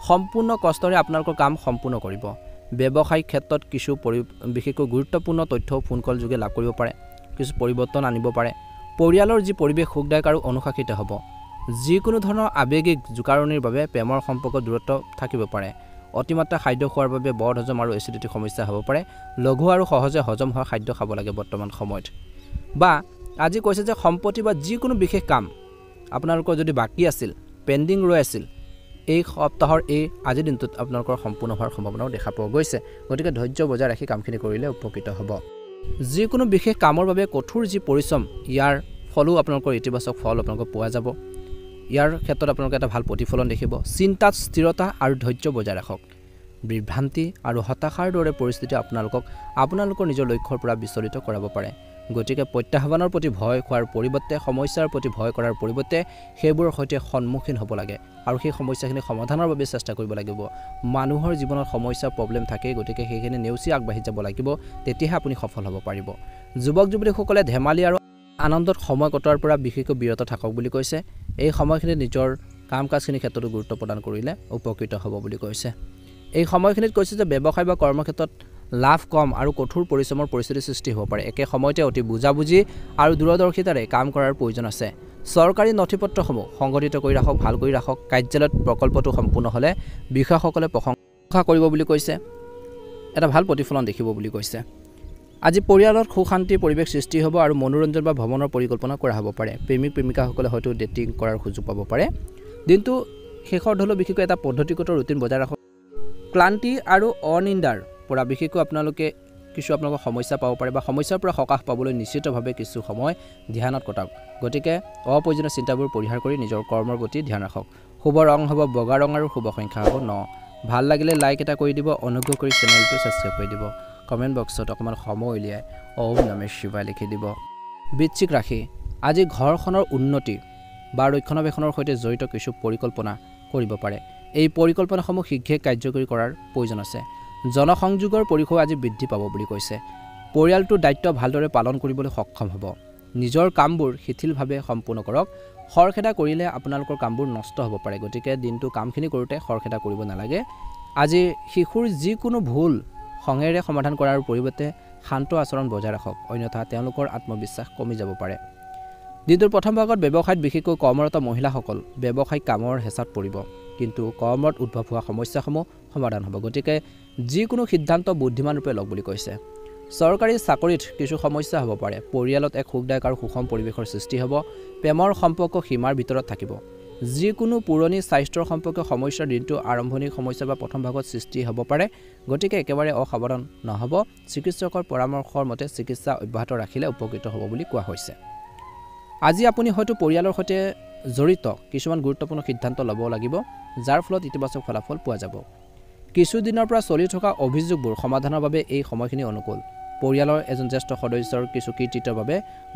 [SPEAKER 1] সম্পূৰ্ণ কষ্টৰে আপোনালোকৰ কাম সম্পূৰ্ণ কৰিব। ব্যৱসায়িক ক্ষেত্ৰত কিছু বিশেষকৈ গুৰুত্বপূৰ্ণ তথ্য ফোন কল যোগে লাভ কৰিব পাৰে। কিছু পৰিৱৰ্তন আনিব পাৰে। পৰিয়ালৰ যি পৰিৱেশ সুখদায়ক আৰু অনুশাসিত হ'ব। যিকোনো ধৰণৰ আৱেগিক জোকাৰণিৰ বাবে প্ৰেমৰ সম্পৰ্কত দূৰত্ব থাকিব পাৰে। অতিমাত্ৰা খাদ্য খোৱাৰ বাবে বদ হজম আৰু এচিডিটি সমস্যা হ'ব পাৰে। লঘু আৰু সহজে হজম হোৱা খাদ্য খাব লাগে বৰ্তমান সময়ত। বা আজি কৈছে যে সম্পত্তি বা যিকোনো বিশেষ কাম আপোনালোকৰ যদি বাকী আছিল, পেণ্ডিং ৰৈ আছিল, এই সপ্তাহৰ আজিৰ দিনটোত আপোনালোকৰ সম্পূৰ্ণ হোৱাৰ সম্ভাৱনাও দেখা পোৱা গৈছে। গতিকে ধৈৰ্য বজাই ৰাখি কামখিনি কৰিলে উপকৃত হ'ব। যিকোনো বিশেষ কামৰ বাবে কঠোৰ যি পৰিশ্ৰম, ইয়াৰ ফলো আপোনালোকৰ ইতিবাচক ফল আপোনালোকৰ পোৱা যাব। ইয়াৰ ক্ষেত্ৰত আপোনালোকে এটা ভাল প্ৰতিফলন দেখিব। চিন্তাত স্থিৰতা আৰু ধৈৰ্য বজাই ৰাখক। বিভ্ৰান্তি আৰু হতাশাৰ দৰে পৰিস্থিতি আপোনালোকৰ নিজৰ লক্ষ্যৰ পৰা বিচলিত কৰাব পাৰে। গতিকে প্ৰত্যাহ্বানৰ প্ৰতি ভয় খোৱাৰ পৰিৱৰ্তে, সমস্যাৰ প্ৰতি ভয় কৰাৰ পৰিৱৰ্তে সেইবোৰৰ সৈতে সন্মুখীন হ'ব লাগে আৰু সেই সমস্যাখিনি সমাধানৰ বাবে চেষ্টা কৰিব লাগিব। মানুহৰ জীৱনত সমস্যা প্ৰব্লেম থাকেই। গতিকে সেইখিনি নেওচি আগবাঢ়ি যাব লাগিব। তেতিয়াহে আপুনি সফল হ'ব পাৰিব। যুৱক যুৱতীসকলে ধেমালি আৰু আনন্দত সময় কটোৱাৰ পৰা বিশেষকৈ বিৰত থাকক বুলি কৈছে। এই সময়খিনিত নিজৰ কাম কাজখিনিৰ ক্ষেত্ৰতো গুৰুত্ব প্ৰদান কৰিলে উপকৃত হ'ব বুলি কৈছে। এই সময়খিনিত কৈছে যে ব্যৱসায় বা কৰ্মক্ষেত্ৰত লাভ কম আৰু কঠোৰ পৰিশ্ৰমৰ পৰিস্থিতিৰ সৃষ্টি হ'ব পাৰে। একে সময়তে অতি বুজাবুজি আৰু দূৰদৰ্শিতাৰে কাম কৰাৰ প্ৰয়োজন আছে। চৰকাৰী নথিপত্ৰসমূহ সংগঠিত কৰি ৰাখক, ভাল কৰি ৰাখক। কাৰ্যালয়ত প্ৰকল্পটো সম্পূৰ্ণ হ'লে বিষয়াসকলে প্ৰশংসা কৰিব বুলি কৈছে। এটা ভাল প্ৰতিফলন দেখিব বুলি কৈছে। আজি পৰিয়ালত সুখ শান্তিৰ পৰিৱেশ সৃষ্টি হ'ব আৰু মনোৰঞ্জন বা ভ্ৰমণৰ পৰিকল্পনা কৰা হ'ব পাৰে। প্ৰেমিক প্ৰেমিকাসকলে হয়তো ডেটিং কৰাৰ সুযোগ পাব পাৰে। দিনটো শেষৰ হ'লেও বিশেষকৈ এটা পদ্ধতিগত ৰুটিন বজাই ৰাখক। ক্লান্তি আৰু অনিন্দাৰ পৰা বিশেষকৈ আপোনালোকে আপোনালোকৰ সমস্যা পাব পাৰে বা সমস্যাৰ পৰা সকাহ পাবলৈ নিশ্চিতভাৱে কিছু সময় ধ্যানত কটাওক। গতিকে অপ্ৰয়োজনীয় চিন্তাবোৰ পৰিহাৰ কৰি নিজৰ কৰ্মৰ প্ৰতি ধ্যান ৰাখক। শুভ ৰং হ'ব বগা ৰং আৰু শুভ সংখ্যা হ'ব 9। ভাল লাগিলে লাইক এটা কৰি দিব। অনুগ্ৰহ কৰি চেনেলটো ছাবস্ক্ৰাইব কৰি দিব। কমেণ্ট বক্সত অকণমান সময় উলিয়াই ওম নমঃ শিৱায় লিখি দিব। বৃশ্চিক ৰাশি, আজি ঘৰখনৰ উন্নতি বা ৰক্ষণাবেক্ষণৰ সৈতে জড়িত কিছু পৰিকল্পনা কৰিব পাৰে। এই পৰিকল্পনাসমূহ শীঘ্ৰে কাৰ্যকৰী কৰাৰ প্ৰয়োজন আছে। জনসংযোগৰ পৰিসৰ আজি বৃদ্ধি পাব বুলি কৈছে। পৰিয়ালটোৰ দায়িত্ব ভালদৰে পালন কৰিবলৈ সক্ষম হ'ব। নিজৰ কামবোৰ শিথিলভাৱে সম্পূৰ্ণ কৰক। খৰখেদা কৰিলে আপোনালোকৰ কামবোৰ নষ্ট হ'ব পাৰে। গতিকে দিনটো কামখিনি কৰোঁতে খৰখেদা কৰিব নালাগে। আজি শিশুৰ যিকোনো ভুল খঙেৰে সমাধান কৰাৰ পৰিৱৰ্তে শান্ত আচৰণ বজাই ৰাখক, অন্যথা তেওঁলোকৰ আত্মবিশ্বাস কমি যাব পাৰে। দিনটোৰ প্ৰথম ভাগত ব্যৱসায়ত বিশেষকৈ কৰ্মৰত মহিলাসকল ব্যৱসায়িক কামৰ হেঁচাত পৰিব, কিন্তু কৰ্মত উদ্ভৱ হোৱা সমস্যাসমূহ সমাধান হ'ব। গতিকে যিকোনো সিদ্ধান্ত বুদ্ধিমান ৰূপে লওক বুলি কৈছে। চৰকাৰী চাকৰিত কিছু সমস্যা হ'ব পাৰে। পৰিয়ালত এক সুখদায়ক আৰু সুষম পৰিৱেশৰ সৃষ্টি হ'ব। প্ৰেমৰ সম্পৰ্ক সীমাৰ ভিতৰত থাকিব। যিকোনো পুৰণি স্বাস্থ্যৰ সম্পৰ্কীয় সমস্যাৰ দিনটো আৰম্ভণিৰ সমস্যা বা প্ৰথম ভাগত সৃষ্টি হ'ব পাৰে। গতিকে একেবাৰে অসাৱধান নহ'ব। চিকিৎসকৰ পৰামৰ্শৰ মতে চিকিৎসা অব্যাহত ৰাখিলে উপকৃত হ'ব বুলি কোৱা হৈছে। আজি আপুনি হয়তো পৰিয়ালৰ সৈতে জড়িত কিছুমান গুৰুত্বপূৰ্ণ সিদ্ধান্ত ল'ব লাগিব, যাৰ ফলত ইতিবাচক ফলাফল পোৱা যাব। কিছুদিনৰ পৰা চলি থকা অভিযোগবোৰ সমাধানৰ বাবে এই সময়খিনি অনুকূল। পৰিয়ালৰ এজন জ্যেষ্ঠ সদস্যৰ কিছু কৃতিত্বৰ বাবে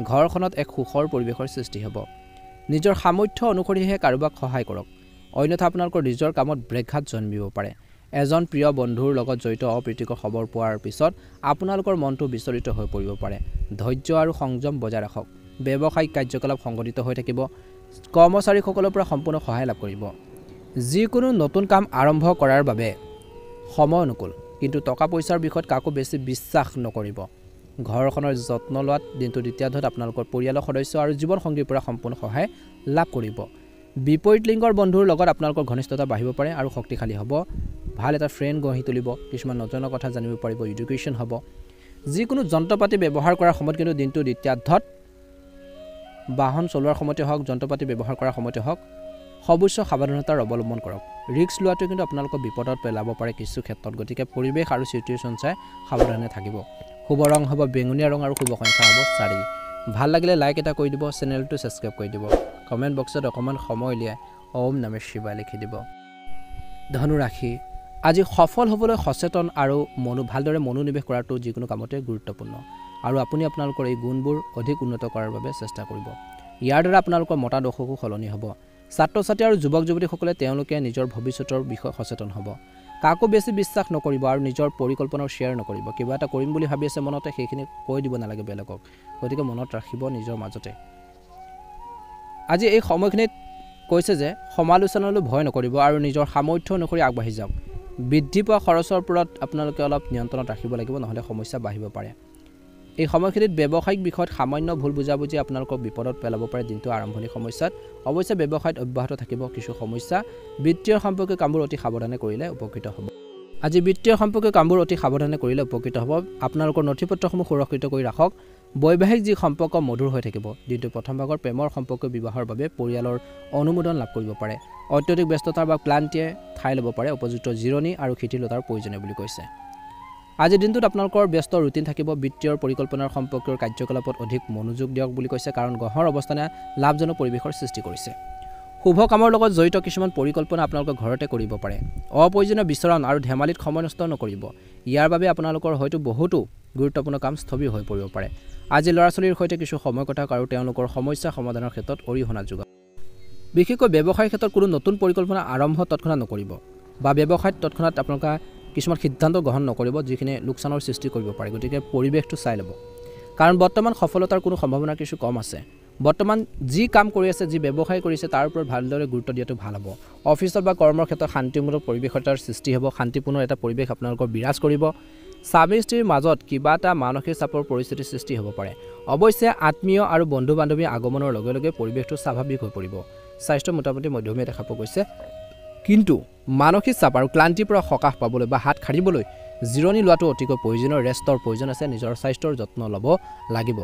[SPEAKER 1] ঘৰখনত এক সুখৰ পৰিৱেশৰ সৃষ্টি হ'ব। নিজৰ সামৰ্থ্য অনুসৰিহে কাৰোবাক সহায় কৰক, অন্যথা আপোনালোকৰ নিজৰ কামত ব্যাঘাত জন্মিব পাৰে। এজন প্ৰিয় বন্ধুৰ লগত জড়িত অপ্ৰীতিকৰ খবৰ পোৱাৰ পিছত আপোনালোকৰ মনটো বিচলিত হৈ পৰিব পাৰে। ধৈৰ্য আৰু সংযম বজাই ৰাখক। ব্যৱসায়িক কাৰ্যকলাপ সংগঠিত হৈ থাকিব। কৰ্মচাৰীসকলৰ পৰা সম্পূৰ্ণ সহায় লাভ কৰিব। যিকোনো নতুন কাম আৰম্ভ কৰাৰ বাবে সময় অনুকূল, কিন্তু টকা পইচাৰ বিষয়ত কাকো বেছি বিশ্বাস নকৰিব। ঘৰখনৰ যত্ন লোৱাত দিনটোৰ দ্বিতীয়াৰ্ধত আপোনালোকৰ পৰিয়ালৰ সদস্য আৰু জীৱনসংগীৰ পৰা সম্পূৰ্ণ সহায় লাভ কৰিব। বিপৰীত লিংগৰ বন্ধুৰ লগত আপোনালোকৰ ঘনিষ্ঠতা বাঢ়িব পাৰে আৰু শক্তিশালী হ'ব। ভাল এটা ফ্ৰেণ্ড গঢ়ি তুলিব। কিছুমান নজনা কথা জানিব পাৰিব। এডুকেশ্যন হ'ব। যিকোনো যন্ত্ৰপাতি ব্যৱহাৰ কৰাৰ সময়ত কিন্তু দিনটোৰ দ্বিতীয়াৰ্ধত বাহন চলোৱাৰ সময়তে হওক, যন্ত্ৰপাতি ব্যৱহাৰ কৰাৰ সময়তে হওক, সৰ্বোচ্চ সাৱধানতাৰ অৱলম্বন কৰক। ৰিস্ক লোৱাটোৱে কিন্তু আপোনালোকক বিপদত পেলাব পাৰে কিছু ক্ষেত্ৰত। গতিকে পৰিৱেশ আৰু চিটুৱেশ্যন চাই সাৱধানে থাকিব। শুভ ৰং হ'ব বেঙুনীয়া ৰং আৰু শুভ সংখ্যা হ'ব 4। ভাল লাগিলে লাইক এটা কৰি দিব, চেনেলটো ছাবস্ক্ৰাইব কৰি দিব। কমেণ্ট বক্সত অকণমান সময় উলিয়াই ওম নমঃ শিৱায় লিখি দিব। ধনু ৰাশি, আজি সফল হ'বলৈ সচেতন আৰু ভালদৰে মনোনিৱেশ কৰাটো যিকোনো কামতে গুৰুত্বপূৰ্ণ, আৰু আপুনি আপোনালোকৰ এই গুণবোৰ অধিক উন্নত কৰাৰ বাবে চেষ্টা কৰিব। ইয়াৰ দ্বাৰা আপোনালোকৰ মতাদৰ্শকো সলনি হ'ব। ছাত্ৰ ছাত্ৰী আৰু যুৱক যুৱতীসকলে তেওঁলোকে নিজৰ ভৱিষ্যতৰ বিষয়ে সচেতন হ'ব। কাকো বেছি বিশ্বাস নকৰিব আৰু নিজৰ পৰিকল্পনাও শ্বেয়াৰ নকৰিব। কিবা এটা কৰিম বুলি ভাবি আছে মনতে, সেইখিনি কৈ দিব নালাগে বেলেগক। গতিকে মনত ৰাখিব নিজৰ মাজতে। আজি এই সময়খিনিত কৈছে যে সমালোচনালৈ ভয় নকৰিব আৰু নিজৰ সামৰ্থ্য অনুসৰি আগবাঢ়ি যাওক। বৃদ্ধি পোৱা খৰচৰ ওপৰত আপোনালোকে অলপ নিয়ন্ত্ৰণত ৰাখিব লাগিব, নহ'লে সমস্যা বাঢ়িব পাৰে। এই সময়খিনিত ব্যৱসায়িক বিষয়ত সামান্য ভুল বুজাবুজি আপোনালোকক বিপদত পেলাব পাৰে দিনটো আৰম্ভণিৰ সময়ছোৱাত। অৱশ্যে ব্যৱসায়ত অব্যাহত থাকিব কিছু সমস্যা। বিত্তীয় সম্পৰ্কীয় কামবোৰ অতি সাৱধানে কৰিলে উপকৃত হ'ব। আজি বিত্তীয় সম্পৰ্কীয় কামবোৰ অতি সাৱধানে কৰিলে উপকৃত হ'ব। আপোনালোকৰ নথিপত্ৰসমূহ সুৰক্ষিত কৰি ৰাখক। বৈবাহিক যি সম্পৰ্ক মধুৰ হৈ থাকিব। দিনটোৰ প্ৰথম ভাগৰ প্ৰেমৰ সম্পৰ্কীয় বিবাহৰ বাবে পৰিয়ালৰ অনুমোদন লাভ কৰিব পাৰে। অত্যধিক ব্যস্ততা বা ক্লান্তিয়ে ঠাই ল'ব পাৰে। উপযুক্ত জিৰণি আৰু শিথিলতাৰ প্ৰয়োজনীয় বুলি কৈছে। আজিৰ দিনটোত আপোনালোকৰ ব্যস্ত ৰুটিন থাকিব। বিত্তীয় পৰিকল্পনাৰ সম্পৰ্কীয় কাৰ্যকলাপত অধিক মনোযোগ দিয়ক বুলি কৈছে, কাৰণ গ্ৰহৰ অৱস্থানে লাভজনক পৰিৱেশৰ সৃষ্টি কৰিছে। শুভ কামৰ লগত জড়িত কিছুমান পৰিকল্পনা আপোনালোকে ঘৰতে কৰিব পাৰে। অপ্ৰয়োজনীয় বিচৰণ আৰু ধেমালিত সময় নষ্ট নকৰিব। ইয়াৰ বাবে আপোনালোকৰ হয়তো বহুতো গুৰুত্বপূৰ্ণ কাম স্থবিৰ হৈ পৰিব পাৰে। আজি ল'ৰা ছোৱালীৰ সৈতে কিছু সময় কটাওক আৰু তেওঁলোকৰ সমস্যা সমাধানৰ ক্ষেত্ৰত অৰিহণা যোগাওক। বিশেষকৈ ব্যৱসায়ৰ ক্ষেত্ৰত কোনো নতুন পৰিকল্পনা আৰম্ভ তৎক্ষণাত নকৰিব, বা ব্যৱসায়ত তৎক্ষণাত আপোনালোকে কিছুমান সিদ্ধান্ত গ্ৰহণ নকৰিব যিখিনি লোকচানৰ সৃষ্টি কৰিব পাৰে। গতিকে পৰিৱেশটো চাই ল'ব, কাৰণ বৰ্তমান সফলতাৰ কোনো সম্ভাৱনা কিছু কম আছে। বৰ্তমান যি কাম কৰি আছে, যি ব্যৱসায় কৰিছে, তাৰ ওপৰত ভালদৰে গুৰুত্ব দিয়াটো ভাল হ'ব। অফিচত বা কৰ্মৰ ক্ষেত্ৰত শান্তিমূলক পৰিৱেশ এটাৰ সৃষ্টি হ'ব। শান্তিপূৰ্ণ এটা পৰিৱেশ আপোনালোকৰ বিৰাজ কৰিব। স্বামী স্ত্ৰীৰ মাজত কিবা এটা মানসিক চাপৰ পৰিস্থিতিৰ সৃষ্টি হ'ব পাৰে। অৱশ্যে আত্মীয় আৰু বন্ধু বান্ধৱীৰ আগমনৰ লগে লগে পৰিৱেশটো স্বাভাৱিক হৈ পৰিব। স্বাস্থ্য মোটামুটি মধ্যমীয়া দেখা পোৱা গৈছে, কিন্তু মানসিক চাপ আৰু ক্লান্তিৰ পৰা সকাহ পাবলৈ বা হাত সাৰিবলৈ জিৰণি লোৱাটো অতিকৈ প্ৰয়োজনীয়। ৰেষ্টৰ প্ৰয়োজন আছে। নিজৰ স্বাস্থ্যৰ যত্ন ল'ব লাগিব।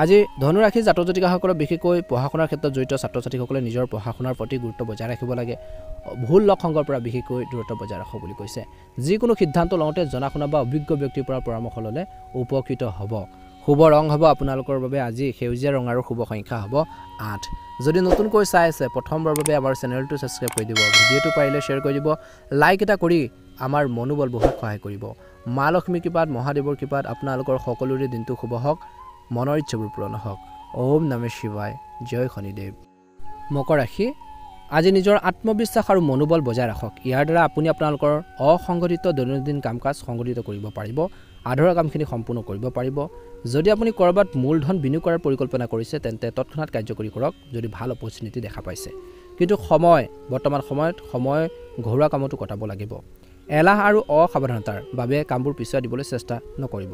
[SPEAKER 1] আজি ধনুৰাশিৰ জাতক জাতিকাসকলক বিশেষকৈ পঢ়া শুনাৰ ক্ষেত্ৰত জড়িত ছাত্ৰ ছাত্ৰীসকলে নিজৰ পঢ়া শুনাৰ প্ৰতি গুৰুত্ব বজাই ৰাখিব লাগে। ভুল লগ সংগৰ পৰা বিশেষকৈ দূৰত্ব বজাই ৰাখক বুলি কৈছে। যিকোনো সিদ্ধান্ত লওঁতে জনা শুনা বা অভিজ্ঞ ব্যক্তিৰ পৰা পৰামৰ্শ ল'লে উপকৃত হ'ব। শুভ ৰং হ'ব আপোনালোকৰ বাবে আজি সেউজীয়া ৰং আৰু শুভ সংখ্যা হ'ব 8। যদি নতুনকৈ চাই আছে, প্ৰথমবাৰৰ বাবে আমাৰ চেনেলটো ছাবস্ক্ৰাইব কৰি দিব। ভিডিঅ'টো পাৰিলে শ্বেয়াৰ কৰি দিব। লাইক এটা কৰি আমাৰ মনোবল বঢ়োৱাত সহায় কৰিব। মা লক্ষ্মীৰ কৃপাত, মহাদেৱৰ কৃপাত আপোনালোকৰ সকলোৰে দিনটো শুভ হওক, মনৰ ইচ্ছাবোৰ পূৰণ হওক। ওম নমঃ শিৱায়। জয় শনিদেৱ। মকৰ ৰাশি, আজি নিজৰ আত্মবিশ্বাস আৰু মনোবল বজাই ৰাখক। ইয়াৰ দ্বাৰা আপুনি আপোনালোকৰ অসংগঠিত দৈনন্দিন কাম কাজ সংগঠিত কৰিব পাৰিব। আধৰুৱা কামখিনি সম্পূৰ্ণ কৰিব পাৰিব। যদি আপুনি ক'ৰবাত মূলধন বিনিয়োগ কৰাৰ পৰিকল্পনা কৰিছে, তেন্তে তৎক্ষণাত কাৰ্যকৰী কৰক যদি ভাল অপৰচুনিটি দেখা পাইছে। কিন্তু বৰ্তমান সময়ত সময় ঘৰুৱা কামতো কটাব লাগিব। এলাহ আৰু অসাৱধানতাৰ বাবে কামবোৰ পিছুৱাই দিবলৈ চেষ্টা নকৰিব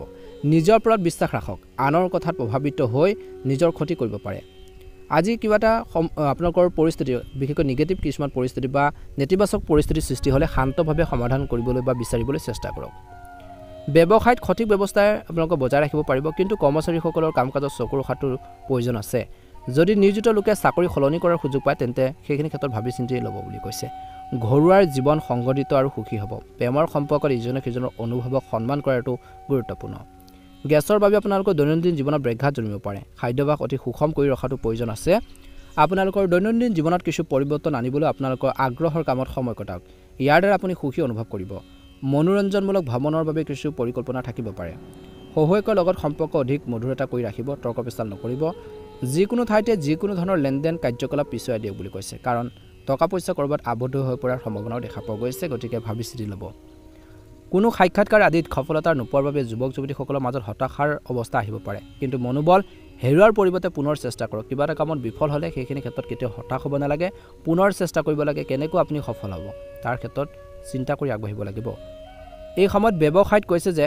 [SPEAKER 1] নিজৰ ওপৰত বিশ্বাস ৰাখক আনৰ কথাত প্ৰভাৱিত হৈ নিজৰ ক্ষতি কৰিব পাৰে আজি কিবা এটা আপোনালোকৰ পৰিস্থিতি বিশেষকৈ নিগেটিভ কিছুমান পৰিস্থিতি বা নেতিবাচক পৰিস্থিতিৰ সৃষ্টি হ'লে শান্তভাৱে সমাধান কৰিবলৈ বা বিচাৰিবলৈ চেষ্টা কৰক ব্যৱসায়ত সঠিক ব্যৱস্থাই আপোনালোকক বজাই ৰাখিব পাৰিব কিন্তু কৰ্মচাৰীসকলৰ কাম কাজত চকু ৰখাটোৰ প্ৰয়োজন আছে যদি নিয়োজিত লোকে চাকৰি সলনি কৰাৰ সুযোগ পায় তেন্তে সেইখিনি ক্ষেত্ৰত ভাবি চিন্তি ল'ব বুলি কৈছে ঘৰুৱাৰ জীৱন সংগঠিত আৰু সুখী হ'ব প্ৰেমৰ সম্পৰ্কত ইজনে সিজনৰ অনুভৱক সন্মান কৰাটো গুৰুত্বপূৰ্ণ গেছৰ বাবে আপোনালোকৰ দৈনন্দিন জীৱনত ব্যাঘাত জন্মিব পাৰে খাদ্যভাস অতি সুষম কৰি ৰখাটো প্ৰয়োজন আছে আপোনালোকৰ দৈনন্দিন জীৱনত কিছু পৰিৱৰ্তন আনিবলৈ আপোনালোকৰ আগ্ৰহৰ কামত সময় কটাওক ইয়াৰ দ্বাৰা আপুনি সুখী অনুভৱ কৰিব মনোৰঞ্জনমূলক ভ্ৰমণৰ বাবে কিছু পৰিকল্পনা থাকিব পাৰে শহুৱেকৰ লগত সম্পৰ্ক অধিক মধুৰতা কৰি ৰাখিব তৰ্ক পেচাল নকৰিব যিকোনো ঠাইতে যিকোনো ধৰণৰ লেনদেন কাৰ্যকলাপ পিছুৱাই দিয়ক বুলি কৈছে কাৰণ টকা পইচা কৰবাত আবদ্ধ হৈ পৰাৰ সম্ভাৱনাও দেখা পোৱা গৈছে গতিকে ভাবি চিন্তি ল'ব কোনো সাক্ষাৎকাৰ আদিত সফলতা নোপোৱাৰ বাবে যুৱক যুৱতীসকলৰ মাজত হতাশাৰ অৱস্থা আহিব পাৰে কিন্তু মনোবল হেৰুৱাৰ পৰিৱৰ্তে পুনৰ চেষ্টা কৰক কিবা এটা কামত বিফল হ'লে সেইখিনি ক্ষেত্ৰত কেতিয়াও হতাশ হ'ব নালাগে পুনৰ চেষ্টা কৰিব লাগে কেনেকৈ আপুনি সফল হ'ব তাৰ ক্ষেত্ৰত চিন্তা কৰি আগবাঢ়িব লাগিব এই সময়ত ব্যৱসায়ত কৈছে যে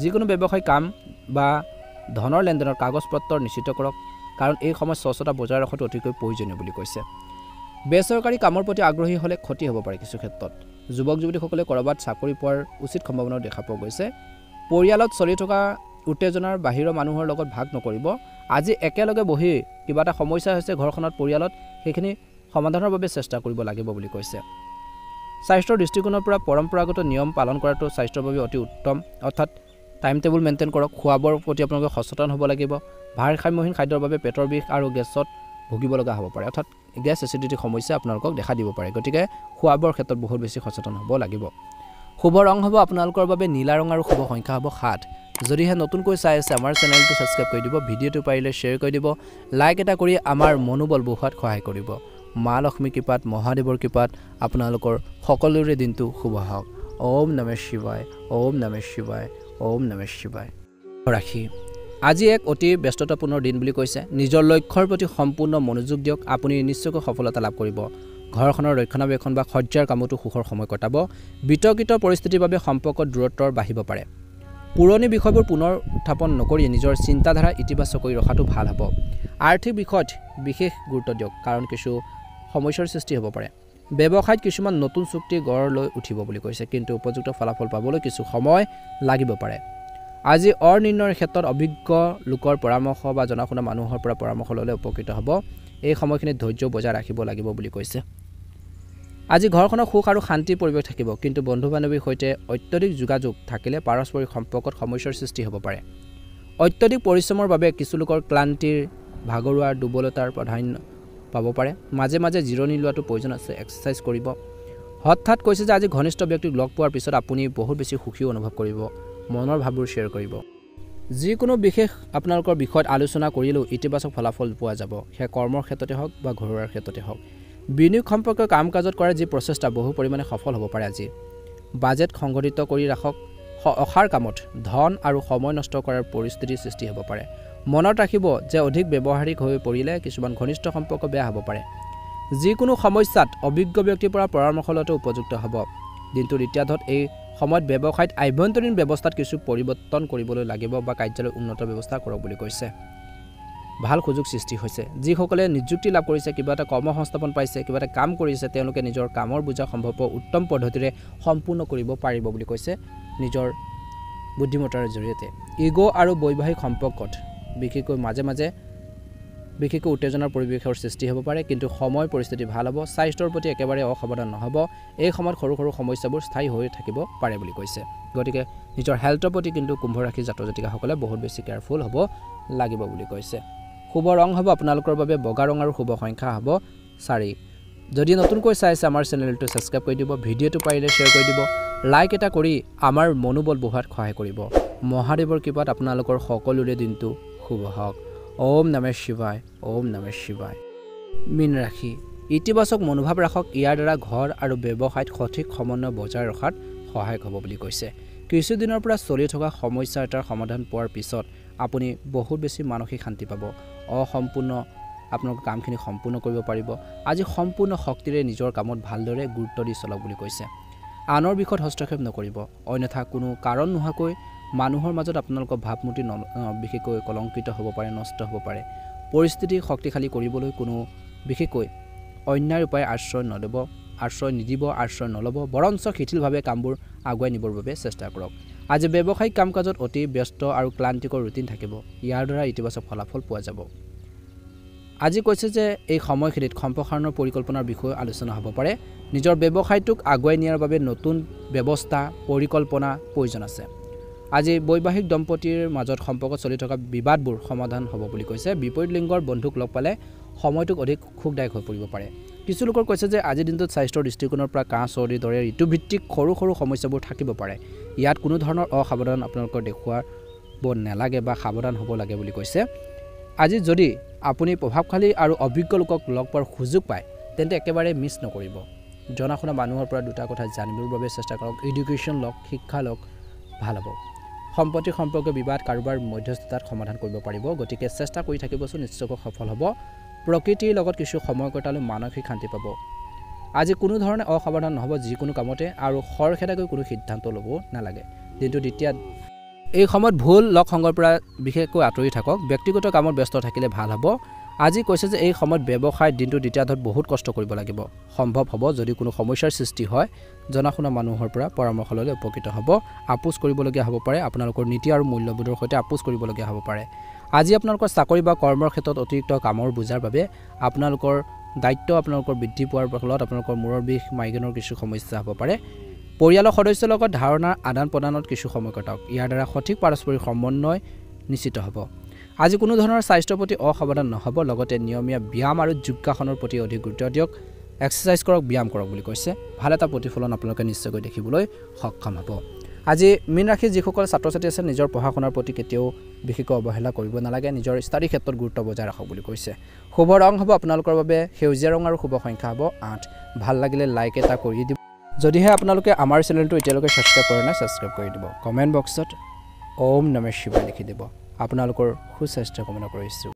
[SPEAKER 1] যিকোনো ব্যৱসায়িক কাম বা ধনৰ লেনদেনৰ কাগজ পত্ৰ নিশ্চিত কৰক কাৰণ এই সময়ত স্বচ্ছতা বজাই ৰখাটো অতিকৈ প্ৰয়োজনীয় বুলি কৈছে বেচৰকাৰী কামৰ প্ৰতি আগ্ৰহী হ'লে ক্ষতি হ'ব পাৰে কিছু ক্ষেত্ৰত যুৱক যুৱতীসকলে কৰবাত চাকৰি পোৱাৰ উচিত সম্ভাৱনাও দেখা পোৱা গৈছে পৰিয়ালত চলি থকা উত্তেজনাৰ বাহিৰৰ মানুহৰ লগত ভাগ নকৰিব আজি একেলগে বহি কিবা এটা সমস্যা হৈছে ঘৰখনত পৰিয়ালত সেইখিনি সমাধানৰ বাবে চেষ্টা কৰিব লাগিব বুলি কৈছে স্বাস্থ্যৰ দৃষ্টিকোণৰ পৰা পৰম্পৰাগত নিয়ম পালন কৰাটো স্বাস্থ্যৰ বাবে অতি উত্তম অৰ্থাৎ টাইম টেবুল মেইনটেইন কৰক খোৱা বোৱাৰ প্ৰতি আপোনালোকে সচেতন হ'ব লাগিব ভাৰসাম্যহীন খাদ্যৰ বাবে পেটৰ বিষ আৰু গেছত ভুগিব লগা হ'ব পাৰে অৰ্থাৎ গেছ এচিডিটি সমস্যা আপোনালোকক দেখা দিব পাৰে গতিকে খোৱা বোৱাৰ ক্ষেত্ৰত বহুত বেছি সচেতন হ'ব লাগিব শুভ ৰং হ'ব আপোনালোকৰ বাবে নীলা ৰং আৰু শুভ সংখ্যা হ'ব 7 যদিহে নতুনকৈ চাই আছে আমাৰ চেনেলটো সাবস্ক্ৰাইব কৰি দিব ভিডিঅ'টো পাৰিলে শ্বেয়াৰ কৰি দিব লাইক এটা কৰি আমাৰ মনোবল বঢ়োৱাত সহায় কৰিব মা লক্ষ্মী কৃপাত মহাদেৱৰ কৃপাত আপোনালোকৰ সকলোৰে দিনটো শুভ হওক ওম নমঃ শিৱায় ওম নমঃ শিৱায় ওম নমঃ শিৱায় ৰাখি আজি এক অতি ব্যস্ততাপূৰ্ণ দিন বুলি কৈছে নিজৰ লক্ষ্যৰ প্ৰতি সম্পূৰ্ণ মনোযোগ দিয়ক আপুনি নিশ্চয়কৈ সফলতা লাভ কৰিব ঘৰখনৰ ৰক্ষণাবেক্ষণ বা সজ্জাৰ কামতো সুখৰ সময় কটাব বিতৰ্কিত পৰিস্থিতিৰ বাবে সম্পৰ্কত দূৰত্বৰ বাঢ়িব পাৰে পুৰণি বিষয়বোৰ পুনৰ উত্থাপন নকৰি নিজৰ চিন্তাধাৰা ইতিবাচক কৰি ৰখাটো ভাল হ'ব আৰ্থিক বিষয়ত বিশেষ গুৰুত্ব দিয়ক কাৰণ কিছু সমস্যাৰ সৃষ্টি হ'ব পাৰে ব্যৱসায়ত কিছুমান নতুন চুক্তি গঢ় লৈ উঠিব বুলি কৈছে কিন্তু উপযুক্ত ফলাফল পাবলৈ কিছু সময় লাগিব পাৰে আজি অনিৰ্ণয়ৰ ক্ষেত্ৰত অভিজ্ঞ লোকৰ পৰামৰ্শ বা জনাশুনা মানুহৰ পৰা পৰামৰ্শ ল'লে উপকৃত হ'ব এই সময়খিনিত ধৈৰ্য বজাই ৰাখিব লাগিব বুলি কৈছে আজি ঘৰখনৰ সুখ আৰু শান্তিৰ পৰিৱেশ থাকিব কিন্তু বন্ধু বান্ধৱীৰ সৈতে অত্যধিক যোগাযোগ থাকিলে পাৰস্পৰিক সম্পৰ্কত সমস্যাৰ সৃষ্টি হ'ব পাৰে অত্যধিক পৰিশ্ৰমৰ বাবে কিছু লোকৰ ক্লান্তিৰ ভাগৰুৱাৰ দুৰ্বলতাৰ প্ৰাধান্য পাব পাৰে মাজে মাজে জিৰণি লোৱাটো প্ৰয়োজন আছে এক্সাৰসাইজ কৰিব হঠাৎ কৈছে যে আজি ঘনিষ্ঠ ব্যক্তিক লগ পোৱাৰ পিছত আপুনি বহুত বেছি সুখী অনুভৱ কৰিব মনৰ ভাৱবোৰ শ্বেয়াৰ কৰিব যিকোনো বিশেষ আপোনালোকৰ বিষয়ত আলোচনা কৰিলেও ইতিবাচক ফলাফল পোৱা যাব সেয়া কৰ্মৰ ক্ষেত্ৰতে হওক বা ঘৰুৱাৰ ক্ষেত্ৰতে হওক বিনিয়োগ সম্পৰ্কীয় কাম কাজত কৰা যি প্ৰচেষ্টা বহু পৰিমাণে সফল হ'ব পাৰে আজি বাজেট সংগঠিত কৰি ৰাখক অসাৰ কামত ধন আৰু সময় নষ্ট কৰাৰ পৰিস্থিতিৰ সৃষ্টি হ'ব পাৰে মনত ৰাখিব যে অধিক ব্যৱহাৰিক হৈ পৰিলে কিছুমান ঘনিষ্ঠ সম্পৰ্ক বেয়া হ'ব পাৰে যিকোনো সমস্যাত অভিজ্ঞ ব্যক্তিৰ পৰা পৰামৰ্শ লোৱাটো উপযুক্ত হ'ব দিনটোৰ দ্বিতীয়াৰ্ধত এই সময়ত ব্যৱসায়ত আভ্যন্তৰীণ ব্যৱস্থাত কিছু পৰিৱৰ্তন কৰিবলৈ লাগিব বা কাৰ্যালয় উন্নত ব্যৱস্থা কৰক বুলি কৈছে ভাল সুযোগ সৃষ্টি হৈছে যিসকলে নিযুক্তি লাভ কৰিছে কিবা এটা কৰ্ম সংস্থাপন পাইছে কিবা এটা কাম কৰিছে তেওঁলোকে নিজৰ কামৰ বুজা সম্ভৱ উত্তম পদ্ধতিৰে সম্পূৰ্ণ কৰিব পাৰিব বুলি কৈছে নিজৰ বুদ্ধিমত্তাৰ জৰিয়তে ইগো আৰু বৈবাহিক সম্পৰ্কত বিশেষকৈ মাজে মাজে বিশেষকৈ উত্তেজনাৰ পৰিৱেশৰ সৃষ্টি হ'ব পাৰে কিন্তু সময় পৰিস্থিতি ভাল হ'ব স্বাস্থ্যৰ প্ৰতি একেবাৰে অসাৱধান নহ'ব এই সময়ত সৰু সৰু সমস্যাবোৰ স্থায়ী হৈ থাকিব পাৰে বুলি কৈছে গতিকে নিজৰ হেল্থৰ প্ৰতি কিন্তু কুম্ভ ৰাশি জাতক জাতিকাসকলে বহুত বেছি কেয়াৰফুল হ'ব লাগিব বুলি কৈছে শুভ ৰং হ'ব আপোনালোকৰ বাবে বগা ৰং আৰু শুভ সংখ্যা হ'ব 4 যদি নতুনকৈ চাই আছে আমাৰ চেনেলটো সাবস্ক্ৰাইব কৰি দিব ভিডিঅ'টো পাৰিলে শ্বেয়াৰ কৰি দিব লাইক এটা কৰি আমাৰ মনোবল বঢ়োৱাত সহায় কৰিব মহাদেৱৰ কৃপাত আপোনালোকৰ সকলোৰে দিনটো শুভ হওক ওম নমঃ শিৱায় ওম নমঃ শিৱায় মীন ৰাশি ইতিবাচক মনোভাৱ ৰাখক ইয়াৰ দ্বাৰা ঘৰ আৰু ব্যৱসায়ত সঠিক সমন্বয় বজাই ৰখাত সহায়ক হ'ব বুলি কৈছে কিছুদিনৰ পৰা চলি থকা সমস্যা এটাৰ সমাধান পোৱাৰ পিছত আপুনি বহুত বেছি মানসিক শান্তি পাব অসম্পূৰ্ণ আপোনালোকৰ কামখিনি সম্পূৰ্ণ কৰিব পাৰিব আজি সম্পূৰ্ণ শক্তিৰে নিজৰ কামত ভালদৰে গুৰুত্ব দি চলাওক বুলি কৈছে আনৰ বিষয়ত হস্তক্ষেপ নকৰিব অন্যথা কোনো কাৰণ নোহোৱাকৈ মানুহৰ মাজত আপোনালোকৰ ভাৱমূৰ্তি বিশেষকৈ কলংকিত হ'ব পাৰে নষ্ট হ'ব পাৰে পৰিস্থিতি শক্তিশালী কৰিবলৈ কোনো বিশেষকৈ অন্যায় উপায় আশ্ৰয় নিদিব আশ্ৰয় নল'ব বৰঞ্চ শিথিলভাৱে কামবোৰ আগুৱাই নিবৰ বাবে চেষ্টা কৰক আজি ব্যৱসায়িক কাম কাজত অতি ব্যস্ত আৰু ক্লান্তিকৰ ৰুটিন থাকিব ইয়াৰ দ্বাৰা ইতিবাচক ফলাফল পোৱা যাব আজি কৈছে যে এই সময়খিনিত সম্প্ৰসাৰণৰ পৰিকল্পনাৰ বিষয়ে আলোচনা হ'ব পাৰে নিজৰ ব্যৱসায়টোক আগুৱাই নিয়াৰ বাবে নতুন ব্যৱস্থা পৰিকল্পনা প্ৰয়োজন আছে আজি বৈবাহিক দম্পতীৰ মাজত সম্পৰ্কত চলি থকা বিবাদবোৰ সমাধান হ'ব বুলি কৈছে বিপৰীত লিংগৰ বন্ধুক লগ পালে সময়টোক অধিক সুখদায়ক হৈ পৰিব পাৰে কিছু লোকৰ কৈছে যে আজিৰ দিনটোত স্বাস্থ্যৰ দৃষ্টিকোণৰ পৰা কাহ চৰ্দিৰ দৰে ঋতুভিত্তিক সৰু সৰু সমস্যাবোৰ থাকিব পাৰে ইয়াত কোনো ধৰণৰ অসাৱধান আপোনালোকৰ দেখুৱাব নালাগে বা সাৱধান হ'ব লাগে বুলি কৈছে আজি যদি আপুনি প্ৰভাৱশালী আৰু অভিজ্ঞ লোকক লগ পোৱাৰ সুযোগ পায় তেন্তে একেবাৰে মিছ নকৰিব জনা শুনা মানুহৰ পৰা দুটা কথা জানিবৰ বাবে চেষ্টা কৰক এডুকেশ্যন লওক শিক্ষা লওক ভাল হ'ব সম্পত্তিৰ সম্পৰ্কীয় বিবাদ কাৰোবাৰ মধ্যস্থতাত সমাধান কৰিব পাৰিব গতিকে চেষ্টা কৰি থাকিবচোন নিশ্চয়কৈ সফল হ'ব প্ৰকৃতিৰ লগত কিছু সময় কটালে মানসিক শান্তি পাব আজি কোনো ধৰণে অসাৱধান নহ'ব যিকোনো কামতে আৰু খৰখেদাকৈ কোনো সিদ্ধান্ত ল'ব নালাগে দিনটো দ্বিতীয় এই সময়ত ভুল লগ সংগৰ পৰা বিশেষকৈ আঁতৰি থাকক ব্যক্তিগত কামত ব্যস্ত থাকিলে ভাল হ'ব আজি কৈছে যে এই সময়ত ব্যৱসায়ত দিনটো দ্বিতীয়াৰ্ধত বহুত কষ্ট কৰিব লাগিব সম্ভৱ হ'ব যদি কোনো সমস্যাৰ সৃষ্টি হয় জনা শুনা মানুহৰ পৰা পৰামৰ্শ ল'লে উপকৃত হ'ব আপোচ কৰিবলগীয়া হ'ব পাৰে আপোনালোকৰ নীতি আৰু মূল্যবোধৰ সৈতে আপোচ কৰিবলগীয়া হ'ব পাৰে আজি আপোনালোকৰ চাকৰি বা কৰ্মৰ ক্ষেত্ৰত অতিৰিক্ত কামৰ বোজাৰ বাবে আপোনালোকৰ দায়িত্ব আপোনালোকৰ বৃদ্ধি পোৱাৰ ফলত আপোনালোকৰ মূৰৰ বিষ মাইগ্ৰেনৰ কিছু সমস্যা হ'ব পাৰে পৰিয়ালৰ সদস্যৰ লগত ধাৰণাৰ আদান প্ৰদানত কিছু সময় কটাওক ইয়াৰ দ্বাৰা সঠিক পাৰস্পৰিক সমন্বয় নিশ্চিত হ'ব আজি কোনো ধৰণৰ স্বাস্থ্যৰ প্ৰতি অসাৱধান নহ'ব লগতে নিয়মীয়া ব্যায়াম আৰু যোগাসনৰ প্ৰতি অধিক গুৰুত্ব দিয়ক এক্সাৰচাইজ কৰক ব্যায়াম কৰক বুলি কৈছে ভাল এটা প্ৰতিফলন আপোনালোকে নিশ্চয়কৈ দেখিবলৈ সক্ষম হ'ব আজি মীন ৰাশিৰ যিসকল ছাত্ৰ ছাত্ৰী আছে নিজৰ পঢ়া শুনাৰ প্ৰতি কেতিয়াও বিশেষকৈ অৱহেলা কৰিব নালাগে নিজৰ ষ্টাডি ক্ষেত্ৰত গুৰুত্ব বজাই ৰাখক বুলি কৈছে শুভ ৰং হ'ব আপোনালোকৰ বাবে সেউজীয়া ৰং আৰু শুভ সংখ্যা হ'ব 8 ভাল লাগিলে লাইক এটা কৰি দিব যদিহে আপোনালোকে আমাৰ চেনেলটো এতিয়ালৈকে সাবস্ক্ৰাইব কৰা নাই সাবস্ক্ৰাইব কৰি দিব কমেন্ট বক্সত ওম নমঃ শিৱায় লিখি দিব আপোনালোকৰ সুস্বাস্থ্য কামনা কৰিছোঁ